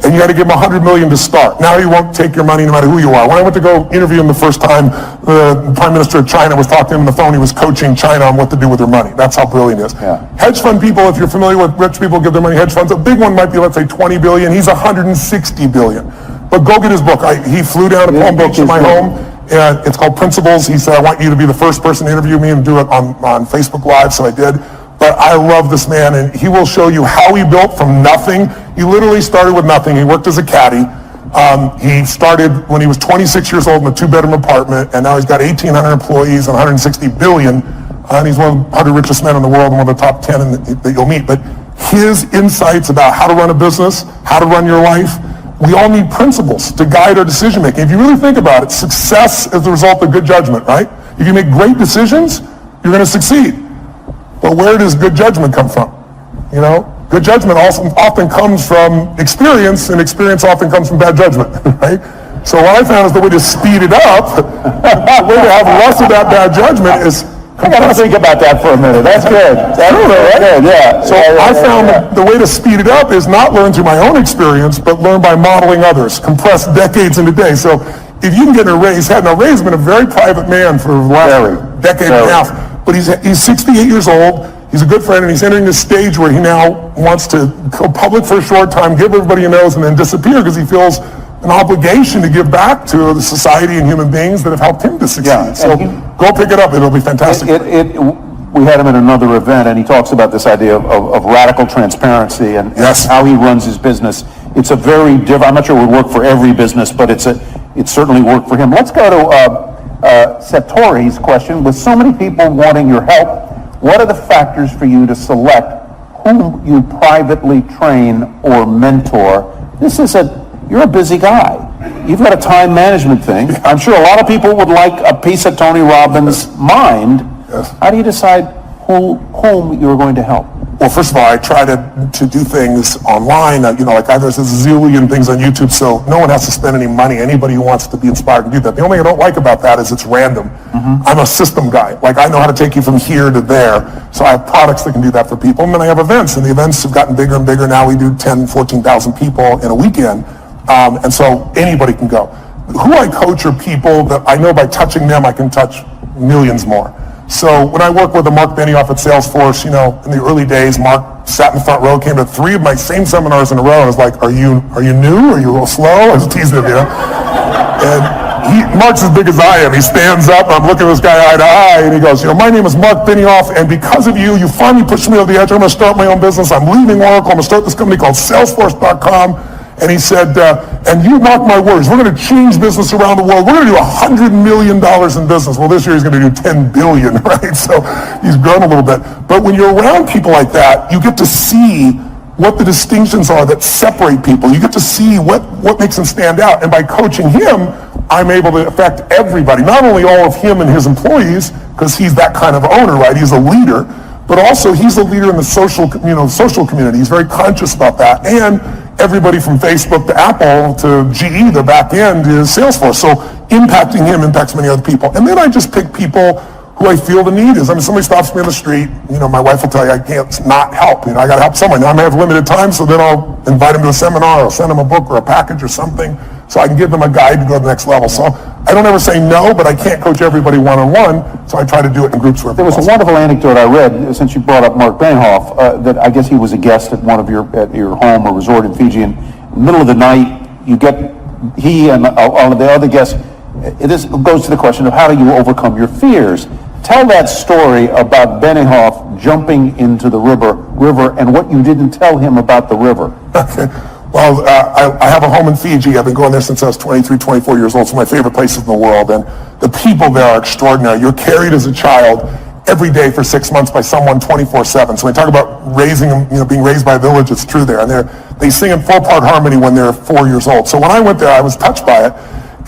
And you had to give him $100 million to start. Now he won't take your money no matter who you are. When I went to go interview him the first time, the Prime Minister of China was talking to him on the phone. He was coaching China on what to do with their money. That's how brilliant he is. Yeah. Hedge fund people, if you're familiar with rich people give their money to hedge funds, a big one might be, let's say, 20 billion. He's 160 billion. But go get his book. He flew down to Palm Beach to my home. And it's called Principles. He said, I want you to be the first person to interview me and do it on Facebook Live, so I did. But I love this man, and he will show you how he built from nothing. He literally started with nothing. He worked as a caddy. He started when he was 26 years old in a 2-bedroom apartment, and now he's got 1,800 employees and 160 billion. And he's one of the 100 richest men in the world and one of the top 10 that you'll meet. But his insights about how to run a business, how to run your life, we all need principles to guide our decision making. If you really think about it, success is the result of good judgment, right? If you make great decisions, you're going to succeed. But where does good judgment come from? You know, good judgment often comes from experience, and experience often comes from bad judgment, right? So what I found is the way to speed it up, the way to have less of that bad judgment is... I got to think about that for a minute. That's good. That's true, right? Good, yeah. So I found that the way to speed it up is not learn through my own experience, but learn by modeling others, compress decades into days. So if you can get a raise, now Ray's been a very private man for the last decade and a half, but he's 68 years old. He's a good friend, and he's entering this stage where he now wants to go public for a short time, give everybody a nose, and then disappear because he feels an obligation to give back to the society and human beings that have helped him to succeed. Yeah, so go pick it up. It'll be fantastic. We had him at another event, and he talks about this idea of radical transparency and how he runs his business. It's a very different, I'm not sure it would work for every business, but it certainly worked for him. Let's go to Satori's question. With so many people wanting your help, what are the factors for you to select whom you privately train or mentor? You're a busy guy. You've got a time management thing. I'm sure a lot of people would like a piece of Tony Robbins' mind. Yes. How do you decide whom you're going to help? Well, first of all, I try to do things online. Like there's a zillion things on YouTube, so no one has to spend any money. Anybody who wants to be inspired can do that. The only thing I don't like about that is it's random. Mm-hmm. I'm a system guy. Like, I know how to take you from here to there. So I have products that can do that for people. And then I have events, and the events have gotten bigger and bigger. Now we do 10, 14,000 people in a weekend. And so anybody can go. Who I coach are people that I know by touching them, I can touch millions more. So when I work with Mark Benioff at Salesforce, in the early days, Mark sat in the front row, came to 3 of my same seminars in a row, and was like, are you new? Are you a little slow? I was teasing him, And Mark's as big as I am. He stands up, I'm looking at this guy eye to eye, and he goes, my name is Mark Benioff, and because of you, you finally pushed me over the edge. I'm going to start my own business. I'm leaving Oracle. I'm going to start this company called Salesforce.com. And he said, and you mark my words, we're going to change business around the world. We're going to do $100 million in business. Well, this year he's going to do $10 billion, right? So he's grown a little bit. But when you're around people like that, you get to see what the distinctions are that separate people. You get to see what makes them stand out. And by coaching him, I'm able to affect everybody, not only all of him and his employees, because he's that kind of owner, right? He's a leader, but also he's a leader in the social community. He's very conscious about that. And everybody from Facebook to Apple to GE, the back end is Salesforce. So impacting him impacts many other people. And then I just pick people who I feel the need is. I mean, somebody stops me on the street, my wife will tell you I can't not help. I got to help someone. I may have limited time, so then I'll invite them to a seminar or send them a book or a package or something so I can give them a guide to go to the next level. So I don't ever say no, but I can't coach everybody one-on-one, so I try to do it in groups where there was a wonderful anecdote I read, since you brought up Mark Benioff, that I guess he was a guest at at your home or resort in Fiji, and in the middle of the night, he and all of the other guests, this goes to the question of how do you overcome your fears? Tell that story about Benioff jumping into the river and what you didn't tell him about the river. Okay. Well, I have a home in Fiji. I've been going there since I was 23, 24 years old. It's one of my favorite places in the world. And the people there are extraordinary. You're carried as a child every day for 6 months by someone 24/7. So when we talk about raising them, being raised by a village, it's true there. And they sing in full part harmony when they're 4 years old. So when I went there, I was touched by it.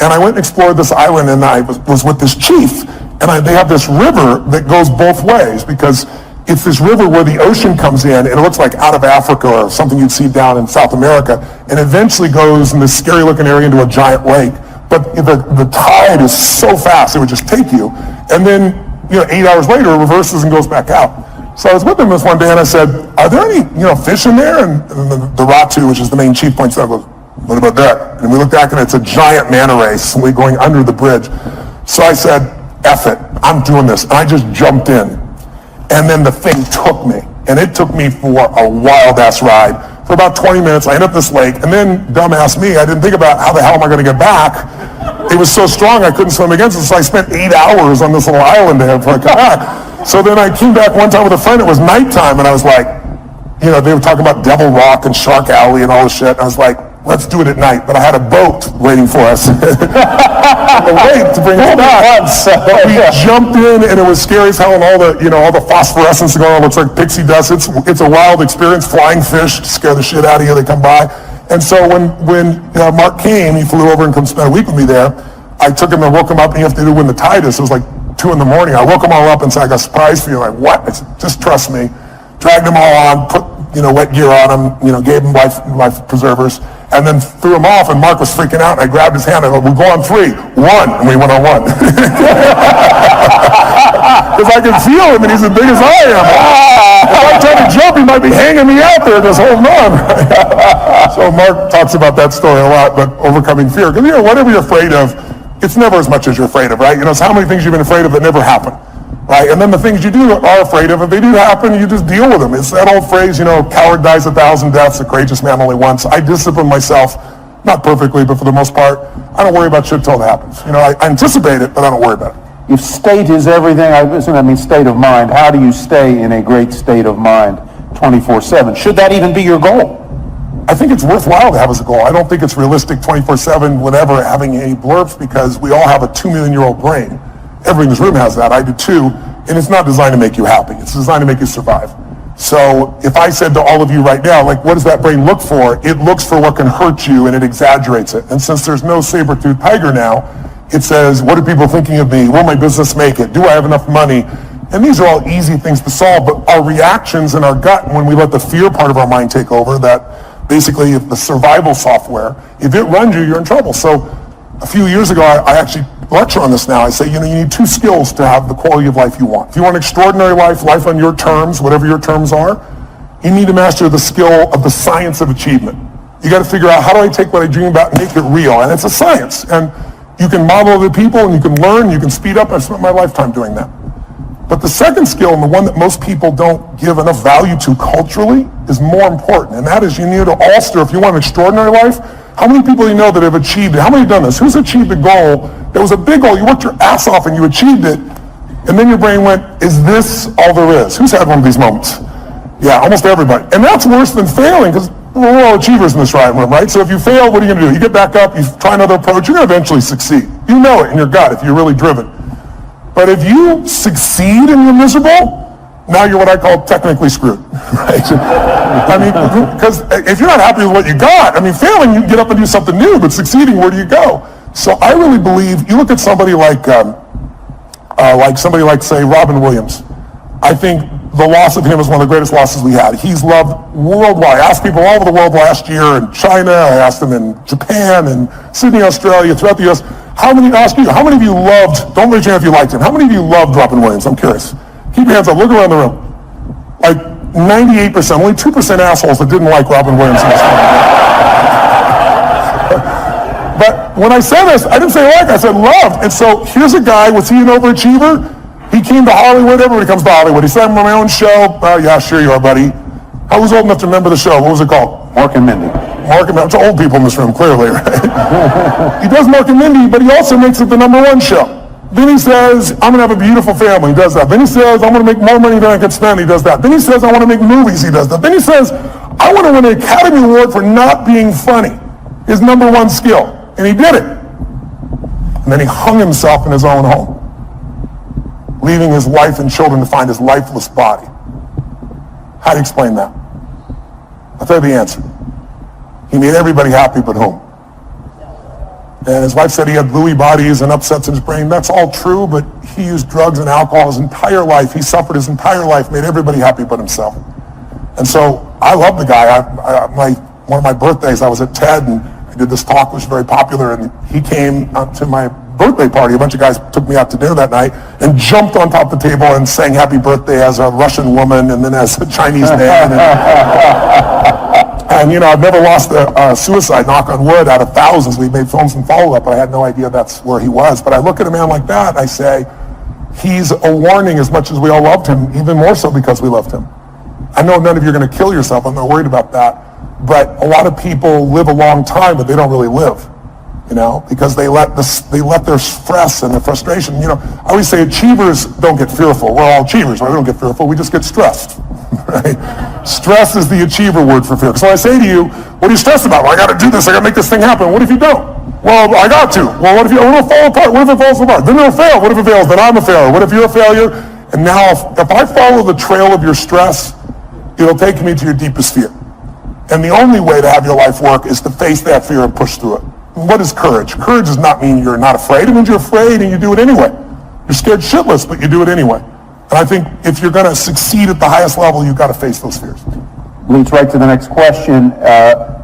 And I went and explored this island, and I was with this chief. And they have this river that goes both ways, because it's this river where the ocean comes in, and it looks like out of Africa or something you'd see down in South America, and eventually goes in this scary-looking area into a giant lake. But the tide is so fast, it would just take you. And then, 8 hours later, it reverses and goes back out. So I was with him this one day, and I said, are there any, fish in there? And the Ratu, which is the main chief, points out, goes, what about that? And we looked back, and it's a giant manta ray going under the bridge. So I said, F it, I'm doing this. And I just jumped in. And then the thing took me. And it took me for a wild-ass ride. For about 20 minutes, I ended up this lake. And then, dumbass me, I didn't think about how the hell am I going to get back. It was so strong I couldn't swim against it. So I spent 8 hours on this little island there before I got back. So then I came back one time with a friend. It was nighttime. And I was like, they were talking about Devil Rock and Shark Alley and all this shit. And I was like, let's do it at night. But I had a boat waiting for us. Wait to bring us back. We jumped in, and it was scary as hell, and all the phosphorescence going on. Looks like pixie dust. It's a wild experience. Flying fish scare the shit out of you. They come by. And so when Mark came, he flew over and come spend a week with me there. I took him and woke him up, and you have to do when the tide is. It was like 2 a.m. I woke them all up and said, I got a surprise for you. Like, what? I said, just trust me. Dragged them all on, put wet gear on them, gave them life preservers, and then threw him off, and Mark was freaking out, and I grabbed his hand, and I go, we'll go on 3, 1, and we went on 1. Because I can feel him, and he's as big as I am. If I try to jump, he might be hanging me out there just holding on. So Mark talks about that story a lot, but overcoming fear. Because, whatever you're afraid of, it's never as much as you're afraid of, right? It's how many things you've been afraid of that never happen. Right? And then the things you are afraid of, if they do happen, you just deal with them. It's that old phrase, coward dies 1,000 deaths, a courageous man only once. I discipline myself, not perfectly, but for the most part, I don't worry about shit till it happens. I anticipate it, but I don't worry about it. If state is everything, state of mind. How do you stay in a great state of mind 24/7? Should that even be your goal? I think it's worthwhile to have as a goal. I don't think it's realistic 24/7, whatever, having any blurbs, because we all have a 2-million-year-old brain. Everybody in this room has that. I do too. And it's not designed to make you happy. It's designed to make you survive. So if I said to all of you right now, what does that brain look for? It looks for what can hurt you, and it exaggerates it. And since there's no saber-toothed tiger now, it says, what are people thinking of me? Will my business make it? Do I have enough money? And these are all easy things to solve, but our reactions in our gut, when we let the fear part of our mind take over, that basically the survival software, if it runs you, you're in trouble. So a few years ago, I actually lecture on this now. I say, you need 2 skills to have the quality of life you want. If you want an extraordinary life on your terms, whatever your terms are, you need to master the skill of the science of achievement. You got to figure out, how do I take what I dream about and make it real? And it's a science. And you can model other people, and you can learn, you can speed up. I've spent my lifetime doing that. But the second skill, and the one that most people don't give enough value to culturally, is more important. And that is, you need to alter, if you want an extraordinary life, how many people do you know that have achieved it? How many have done this? Who's achieved a goal that was a big goal? You worked your ass off and you achieved it. And then your brain went, is this all there is? Who's had one of these moments? Yeah, almost everybody. And that's worse than failing, because we're all achievers in this room, right? So if you fail, what are you going to do? You get back up, you try another approach, you're going to eventually succeed. You know it in your gut if you're really driven. But if you succeed and you're miserable, now you're what I call technically screwed, right? I mean, because if you're not happy with what you got, I mean, failing, you can get up and do something new, but succeeding, where do you go? So I really believe, you look at somebody like say, Robin Williams. I think the loss of him is one of the greatest losses we had. He's loved worldwide. I asked people all over the world last year in China, I asked them in Japan and Sydney, Australia, throughout the US, how many of you loved, don't raise your hand if you liked him, how many of you loved Robin Williams? I'm curious. Keep your hands up, look around the room. Like 98%, only 2% assholes that didn't like Robin Williams. But when I said this, I didn't say like, I said loved. And so here's a guy, was he an overachiever? He came to Hollywood, everybody comes to Hollywood. He said, I'm on my own show. Yeah, sure you are, buddy. I was old enough to remember the show. What was it called? Mark and Mindy. Mark and Mindy. It's old people in this room, clearly, right? He does Mark and Mindy, but he also makes it the #1 show. Then he says, I'm going to have a beautiful family. He does that. Then he says, I'm going to make more money than I can spend. He does that. Then he says, I want to make movies. He does that. Then he says, I want to win an Academy Award for not being funny. His #1 skill. And he did it. And then he hung himself in his own home, leaving his wife and children to find his lifeless body. How do you explain that? I'll tell you the answer. He made everybody happy but whom? And his wife said he had Lewy bodies and upsets in his brain. That's all true, but he used drugs and alcohol his entire life. He suffered his entire life, made everybody happy but himself. And so I love the guy. One of my birthdays, I was at TED and I did this talk, which was very popular, and he came up to my birthday party. A bunch of guys took me out to dinner that night and jumped on top of the table and sang happy birthday as a Russian woman and then as a Chinese man. And you know, I've never lost a suicide, knock on wood, out of thousands. We made films and follow-up, but I had no idea that's where he was. But I look at a man like that, and I say, he's a warning as much as we all loved him, even more so because we loved him. I know none of you are going to kill yourself. I'm not worried about that. But a lot of people live a long time, but they don't really live, you know, because they let their stress and their frustration, you know, I always say achievers don't get fearful. We're all achievers, right? We don't get fearful. We just get stressed, right? Stress is the achiever word for fear. So I say to you, what are you stressed about? Well, I got to do this. I got to make this thing happen. What if you don't? Well, I got to. Well, what if it'll fall apart? What if it falls apart? Then it'll fail. What if it fails? Then I'm a failure. What if you're a failure? And now if I follow the trail of your stress, it'll take me to your deepest fear. And the only way to have your life work is to face that fear and push through it. What is courage? Courage does not mean you're not afraid. It means you're afraid and you do it anyway. You're scared shitless, but you do it anyway. And I think if you're going to succeed at the highest level, you've got to face those fears. Leads right to the next question.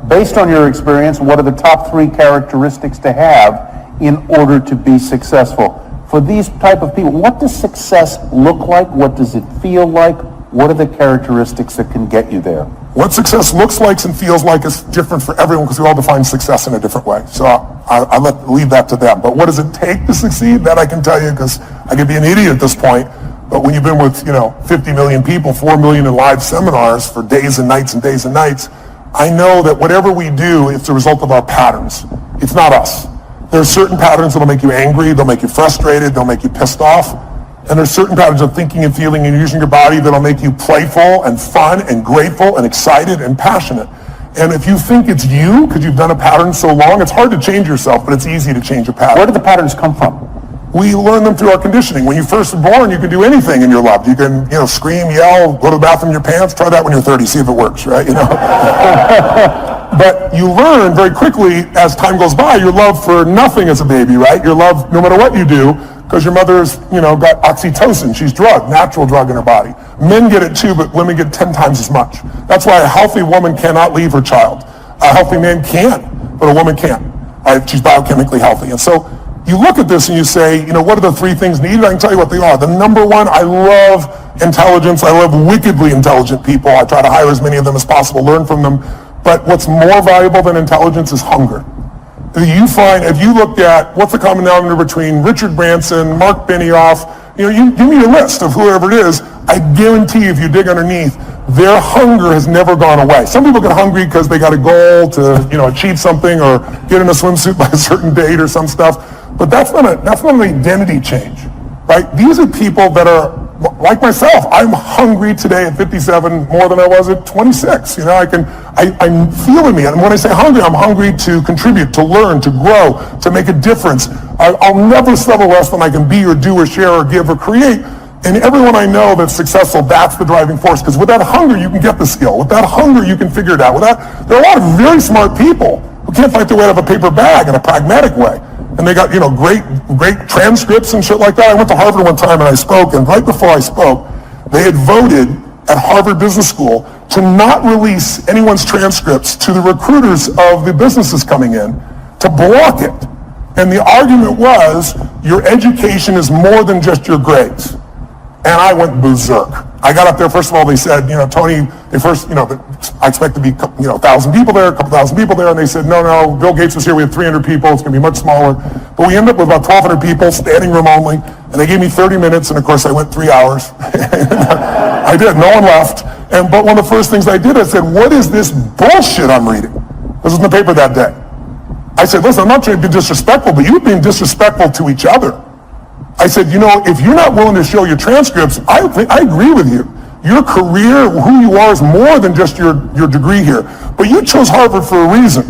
Based on your experience, what are the top 3 characteristics to have in order to be successful? For these type of people, what does success look like? What does it feel like? What are the characteristics that can get you there? What success looks like and feels like is different for everyone because we all define success in a different way. So I leave that to them. But what does it take to succeed? That I can tell you because I could be an idiot at this point. But when you've been with 50 million people, 4 million in live seminars for days and nights and days and nights, I know that whatever we do, it's a result of our patterns. It's not us. There are certain patterns that'll make you angry, they'll make you frustrated, they'll make you pissed off. And there's certain patterns of thinking and feeling and using your body that'll make you playful and fun and grateful and excited and passionate. And if you think it's you, because you've done a pattern so long, it's hard to change yourself, but it's easy to change a pattern. Where do the patterns come from? We learn them through our conditioning. When you first were born, you can do anything in your life. You can, scream, yell, go to the bathroom in your pants. Try that when you're 30, see if it works, right? But you learn very quickly as time goes by, your love for nothing as a baby, right? Your love, no matter what you do, because your mother's, got oxytocin. She's drugged, natural drug in her body. Men get it too, but women get 10 times as much. That's why a healthy woman cannot leave her child. A healthy man can, but a woman can't. Right? She's biochemically healthy. And so you look at this and you say, what are the 3 things needed? I can tell you what they are. The number 1, I love intelligence. I love wickedly intelligent people. I try to hire as many of them as possible, learn from them. But what's more valuable than intelligence is hunger. You find, if you looked at what's the common denominator between Richard Branson, Mark Benioff, You give me a list of whoever it is. I guarantee if you dig underneath, their hunger has never gone away. Some people get hungry because they got a goal to, achieve something or get in a swimsuit by a certain date or some stuff. But that's not an identity change, right? These are people that are like myself. I'm hungry today at 57 more than I was at 26. I'm feeling me. And when I say hungry, I'm hungry to contribute, to learn, to grow, to make a difference. I'll never settle less than I can be or do or share or give or create. And everyone I know that's successful, that's the driving force. Because with that hunger, you can get the skill. With that hunger, you can figure it out. There are a lot of very smart people who can't fight their way out of a paper bag in a pragmatic way. And they got, great transcripts and shit like that. I went to Harvard one time and I spoke, and right before I spoke, they had voted at Harvard Business School to not release anyone's transcripts to the recruiters of the businesses coming in, to block it. And the argument was, your education is more than just your grades. And I went berserk. I got up there, first of all, they said, Tony, I expect to be, 1,000 people there, a couple thousand people there. And they said, no, Bill Gates was here, we have 300 people, it's gonna be much smaller. But we ended up with about 1,200 people, standing room only. And they gave me 30 minutes, and of course I went 3 hours. I did, no one left. But one of the first things I did, I said, what is this bullshit I'm reading? This was in the paper that day. I said, listen, I'm not trying to be disrespectful, but you're being disrespectful to each other. I said, if you're not willing to show your transcripts, I agree with you. Your career, who you are, is more than just your degree here. But you chose Harvard for a reason.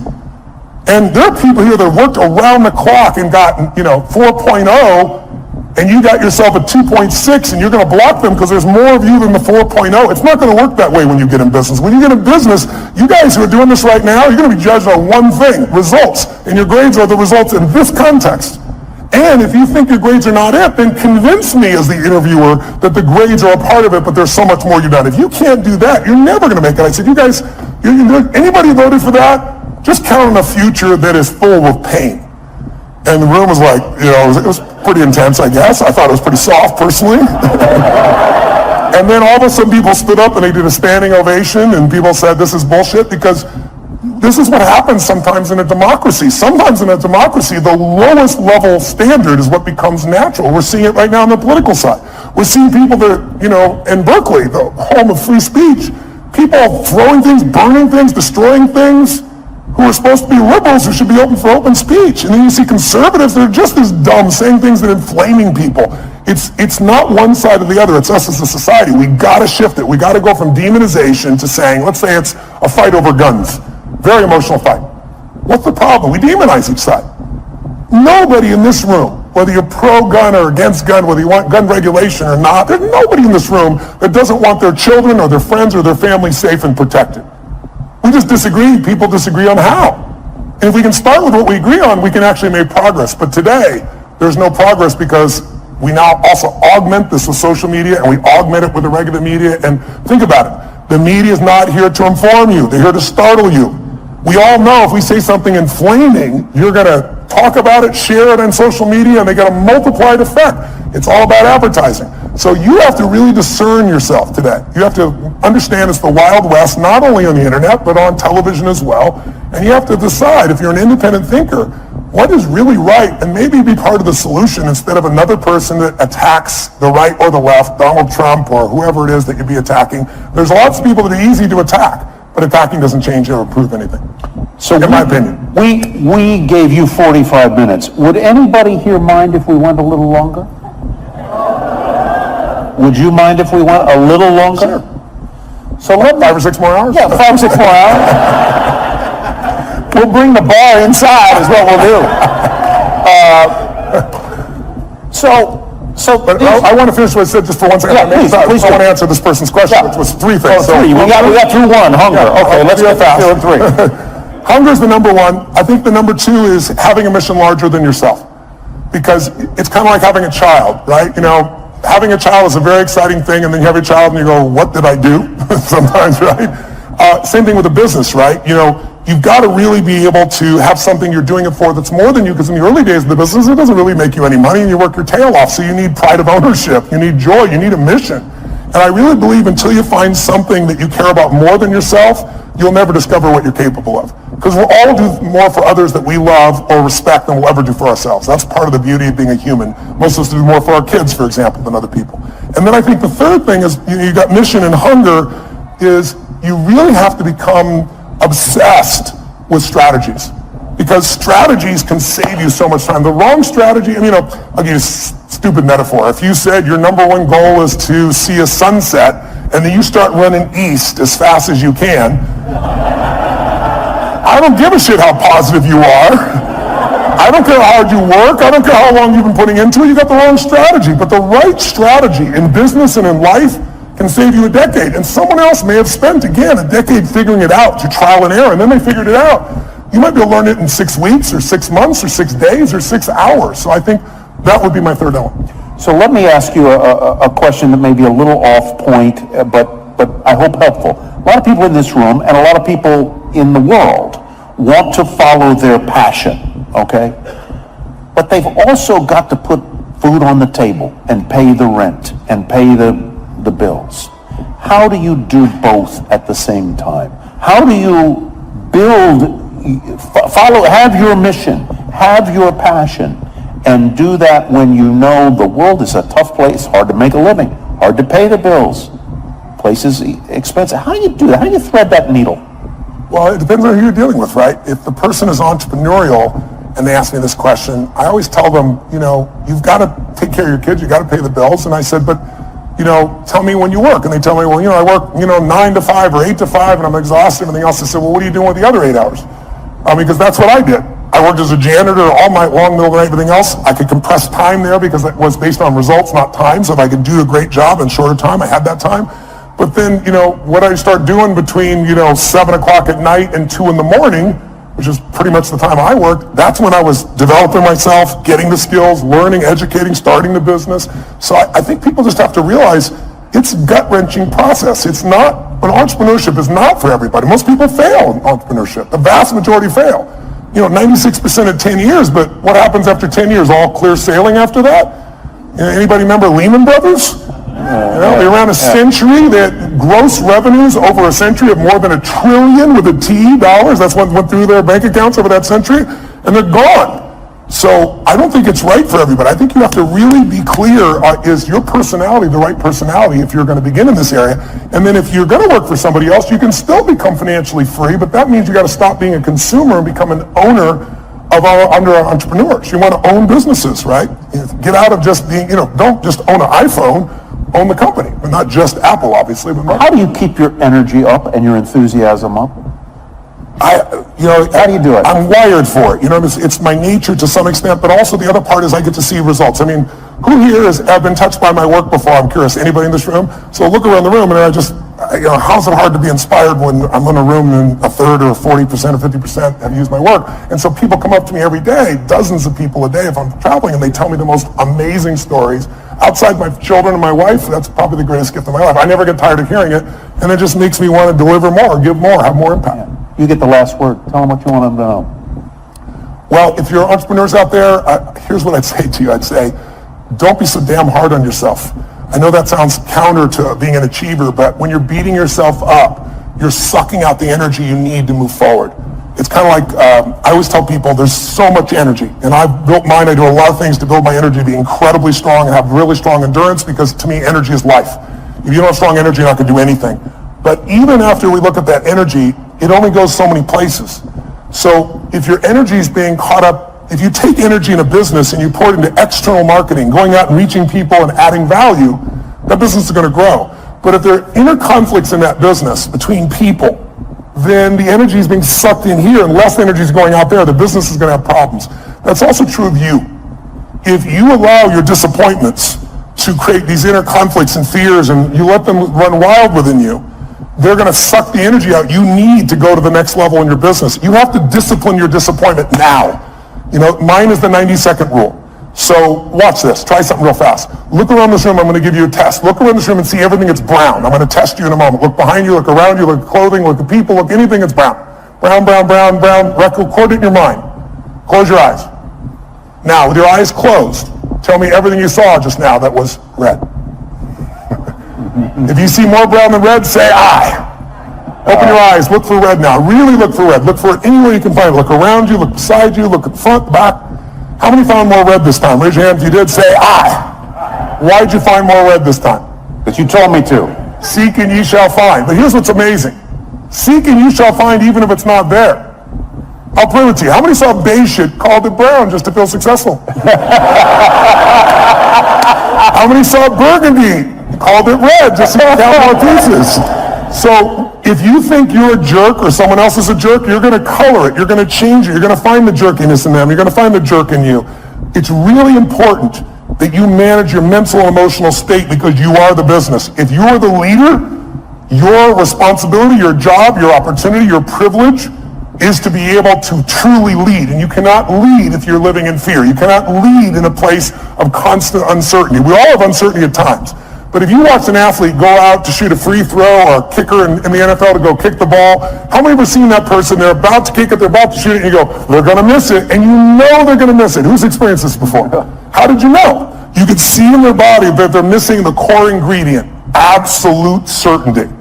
And there are people here that worked around the clock and got, 4.0, and you got yourself a 2.6, and you're going to block them because there's more of you than the 4.0. It's not going to work that way when you get in business. When you get in business, you guys who are doing this right now, you're going to be judged on one thing, results. And your grades are the results in this context. And if you think your grades are not it, then convince me as the interviewer that the grades are a part of it, but there's so much more you've done. If you can't do that, you're never going to make it. I said, you guys, anybody voted for that? Just count on a future that is full of pain. And the room was like, it was pretty intense, I guess. I thought it was pretty soft, personally. And then all of a sudden people stood up and they did a standing ovation, and people said, this is bullshit, because this is what happens sometimes in a democracy. Sometimes in a democracy, the lowest level standard is what becomes natural. We're seeing it right now on the political side. We're seeing people that, in Berkeley, the home of free speech, people throwing things, burning things, destroying things, who are supposed to be liberals, who should be open for open speech. And then you see conservatives that are just as dumb, saying things that are inflaming people. It's not one side or the other. It's us as a society. We got to shift it. We got to go from demonization to saying, let's say it's a fight over guns. Very emotional fight. What's the problem? We demonize each side. Nobody in this room, whether you're pro-gun or against gun, whether you want gun regulation or not, there's nobody in this room that doesn't want their children or their friends or their family safe and protected. We just disagree. People disagree on how. And if we can start with what we agree on, we can actually make progress. But today, there's no progress because we now also augment this with social media, and we augment it with the regular media. And think about it. The media is not here to inform you. They're here to startle you. We all know if we say something inflaming, you're going to talk about it, share it on social media, and they get a multiplied effect. It's all about advertising. So you have to really discern yourself today. You have to understand it's the Wild West, not only on the internet, but on television as well. And you have to decide, if you're an independent thinker, what is really right, and maybe be part of the solution instead of another person that attacks the right or the left, Donald Trump or whoever it is that you'd be attacking. There's lots of people that are easy to attack. But attacking doesn't change or improve anything, so in my opinion. We gave you 45 minutes. Would anybody here mind if we went a little longer? Would you mind if we went a little longer? Sure. So let 5 or 6 more hours? Yeah, 5 or 6 more hours. We'll bring the bar inside is what we'll do. But I want to finish what I said just for 1 second. Yeah, please, I want do. to answer this person's question, which was 3 things. Oh, 3. We got through 1, hunger. Okay, let's get fast. 2 and 3. Hunger is the number 1. I think the number 2 is having a mission larger than yourself. Because it's kind of like having a child, right? Having a child is a very exciting thing, and then you have a child and you go, what did I do? Sometimes, right? Same thing with a business, right? You've got to really be able to have something you're doing it for that's more than you, because in the early days of the business, it doesn't really make you any money, and you work your tail off, so you need pride of ownership, you need joy, you need a mission. And I really believe until you find something that you care about more than yourself, you'll never discover what you're capable of. Because we'll all do more for others that we love or respect than we'll ever do for ourselves. That's part of the beauty of being a human. Most of us do more for our kids, for example, than other people. And then I think the third thing is, you got mission and hunger, is you really have to become obsessed with strategies. Because strategies can save you so much time. The wrong strategy, I'll give you a stupid metaphor. If you said your number one goal is to see a sunset, and then you start running east as fast as you can, I don't give a shit how positive you are. I don't care how hard you work. I don't care how long you've been putting into it. You got the wrong strategy. But the right strategy in business and in life can save you a decade. And someone else may have spent, again, a decade figuring it out through trial and error, and then they figured it out. You might be able to learn it in 6 weeks or 6 months or 6 days or 6 hours. So I think that would be my third element. So let me ask you a question that may be a little off point, but I hope helpful. A lot of people in this room and a lot of people in the world want to follow their passion, okay? But they've also got to put food on the table and pay the rent and pay the bills. How do you do both at the same time? How do you have your mission, have your passion, and do that when you know the world is a tough place, hard to make a living, hard to pay the bills, places expensive? How do you do that? How do you thread that needle? Well, it depends on who you're dealing with, right? If the person is entrepreneurial and they ask me this question, I always tell them, you've got to take care of your kids, you've got to pay the bills. And I said, but, tell me when you work. And they tell me, well, I work, 9 to 5 or 8 to 5 and I'm exhausted and everything else. I said, well, what are you doing with the other 8 hours? Because that's what I did. I worked as a janitor all night long, middle of the night, everything else. I could compress time there because it was based on results, not time. So if I could do a great job in shorter time, I had that time. But then, what I start doing between, 7 o'clock at night and 2 in the morning, which is pretty much the time I worked, that's when I was developing myself, getting the skills, learning, educating, starting the business. So I think people just have to realize it's a gut-wrenching process. Entrepreneurship is not for everybody. Most people fail in entrepreneurship. The vast majority fail. 96% at 10 years, but what happens after 10 years? All clear sailing after that? Anybody remember Lehman Brothers? They ran a century. They had gross revenues over a century of more than $1 trillion with a T dollars. That's what went through their bank accounts over that century, and they're gone. So I don't think it's right for everybody. I think you have to really be clear, is your personality the right personality if you're going to begin in this area? And then if you're going to work for somebody else, you can still become financially free, but that means you got to stop being a consumer and become an owner under our entrepreneurs. You want to own businesses, right? Get out of just being, don't just own an iPhone, own the company. But not just Apple, obviously. But how do you keep your energy up and your enthusiasm up? How do you do it? I'm wired for it. It's my nature to some extent, but also the other part is I get to see results. Who here has been touched by my work before? I'm curious. Anybody in this room? So look around the room, and how's it hard to be inspired when I'm in a room and a third or 40% or 50% have used my work? And so people come up to me every day, dozens of people a day if I'm traveling, and they tell me the most amazing stories. Outside my children and my wife, that's probably the greatest gift of my life. I never get tired of hearing it, and it just makes me want to deliver more, give more, have more impact. You get the last word. Tell them what you want them to know. Well, if you're entrepreneurs out there, here's what I'd say to you. I'd say, don't be so damn hard on yourself. I know that sounds counter to being an achiever, but when you're beating yourself up, you're sucking out the energy you need to move forward. It's kind of like, I always tell people there's so much energy, and I've built mine. I do a lot of things to build my energy to be incredibly strong and have really strong endurance, because to me, energy is life. If you don't have strong energy, you're not going to do anything. But even after we look at that energy, it only goes so many places. So if your energy is being caught up, if you take energy in a business and you pour it into external marketing, going out and reaching people and adding value, that business is going to grow. But if there are inner conflicts in that business between people, then the energy is being sucked in here and less energy is going out there. The business is going to have problems. That's also true of you. If you allow your disappointments to create these inner conflicts and fears and you let them run wild within you, they're going to suck the energy out you need to go to the next level in your business. You have to discipline your disappointment now. Mine is the 90-second rule. So watch this. Try something real fast. Look around this room. I'm going to give you a test. Look around this room and see everything that's brown. I'm going to test you in a moment. Look behind you, look around you, look at clothing, look at people, look anything that's brown. Brown, brown, brown, brown. Record it in your mind. Close your eyes. Now, with your eyes closed, tell me everything you saw just now that was red. If you see more brown than red, say I. Open your eyes, look for red now. Really look for red. Look for it anywhere you can find it. Look around you, look beside you, look at the front, the back. How many found more red this time? Raise your hand if you did. Say, I. Why'd you find more red this time? That you told me to. Seek and ye shall find. But here's what's amazing. Seek and you shall find even if it's not there. I'll prove it to you. How many saw beige shit, called it brown just to feel successful? How many saw burgundy, called it red just to count more pieces? So if you think you're a jerk or someone else is a jerk, you're going to color it. You're going to change it. You're going to find the jerkiness in them. You're going to find the jerk in you. It's really important that you manage your mental and emotional state because you are the business. If you are the leader, your responsibility, your job, your opportunity, your privilege is to be able to truly lead. And you cannot lead if you're living in fear. You cannot lead in a place of constant uncertainty. We all have uncertainty at times. But if you watch an athlete go out to shoot a free throw or a kicker in the NFL to go kick the ball, how many of you have seen that person? They're about to kick it, they're about to shoot it, and you go, they're going to miss it, and you know they're going to miss it. Who's experienced this before? How did you know? You could see in their body that they're missing the core ingredient, absolute certainty.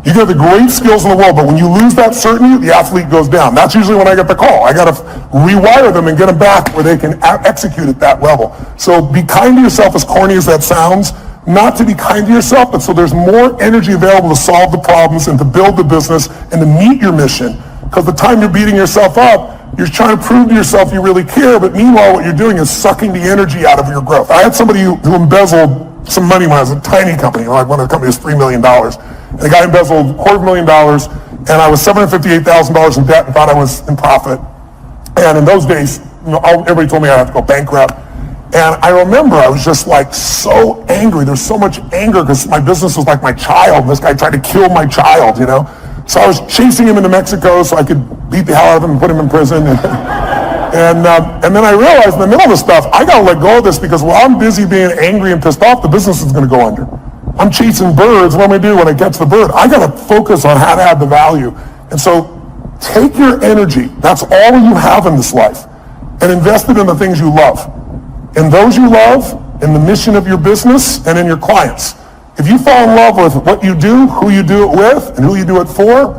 You can have the great skills in the world, but when you lose that certainty, the athlete goes down. That's usually when I get the call. I got to rewire them and get them back where they can execute at that level. So be kind to yourself, as corny as that sounds. Not to be kind to yourself, but so there's more energy available to solve the problems and to build the business and to meet your mission. Because the time you're beating yourself up, you're trying to prove to yourself you really care, but meanwhile what you're doing is sucking the energy out of your growth. I had somebody who embezzled some money when I was a tiny company, like one of the companies was $3 million. And the guy embezzled $250,000, and I was $758,000 in debt and thought I was in profit. And in those days, everybody told me I had to go bankrupt. And I remember I was just like so angry. There's so much anger because my business was like my child. This guy tried to kill my child, you know. So I was chasing him into Mexico so I could beat the hell out of him and put him in prison. And then I realized in the middle of this stuff, I got to let go of this because while I'm busy being angry and pissed off, the business is going to go under. I'm chasing birds. What am I do when I catch the bird? I got to focus on how to add the value. And so take your energy. That's all you have in this life. And invest it in the things you love. In those you love, in the mission of your business, and in your clients. If you fall in love with what you do, who you do it with, and who you do it for,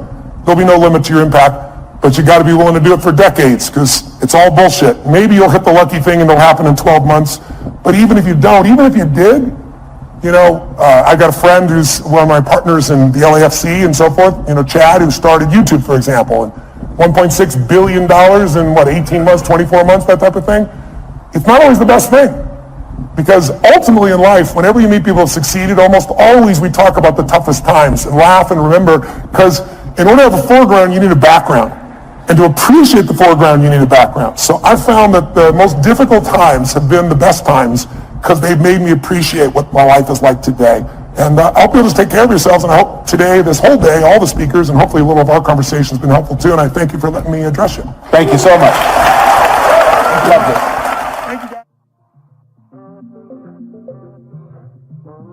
there'll be no limit to your impact. But you got to be willing to do it for decades because it's all bullshit. Maybe you'll hit the lucky thing and it'll happen in 12 months. But even if you don't, even if you did, you know, I got a friend who's one of my partners in the LAFC and so forth, you know, Chad, who started YouTube, for example, and $1.6 billion in 18 months, 24 months, that type of thing. It's not always the best thing. Because ultimately in life, whenever you meet people who have succeeded, almost always we talk about the toughest times and laugh and remember, because in order to have a foreground, you need a background. And to appreciate the foreground, you need a background. So I found that the most difficult times have been the best times because they've made me appreciate what my life is like today. And I hope you'll just take care of yourselves, and I hope today, this whole day, all the speakers, and hopefully a little of our conversation has been helpful too, and I thank you for letting me address you. Thank you so much. Loved it. Thank you, guys. We'll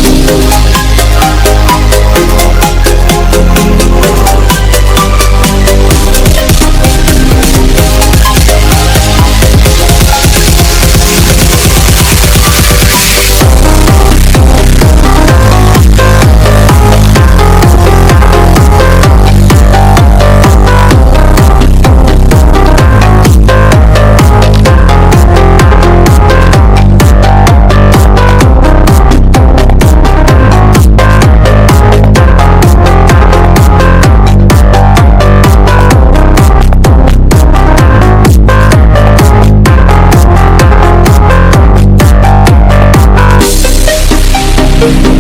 be right back.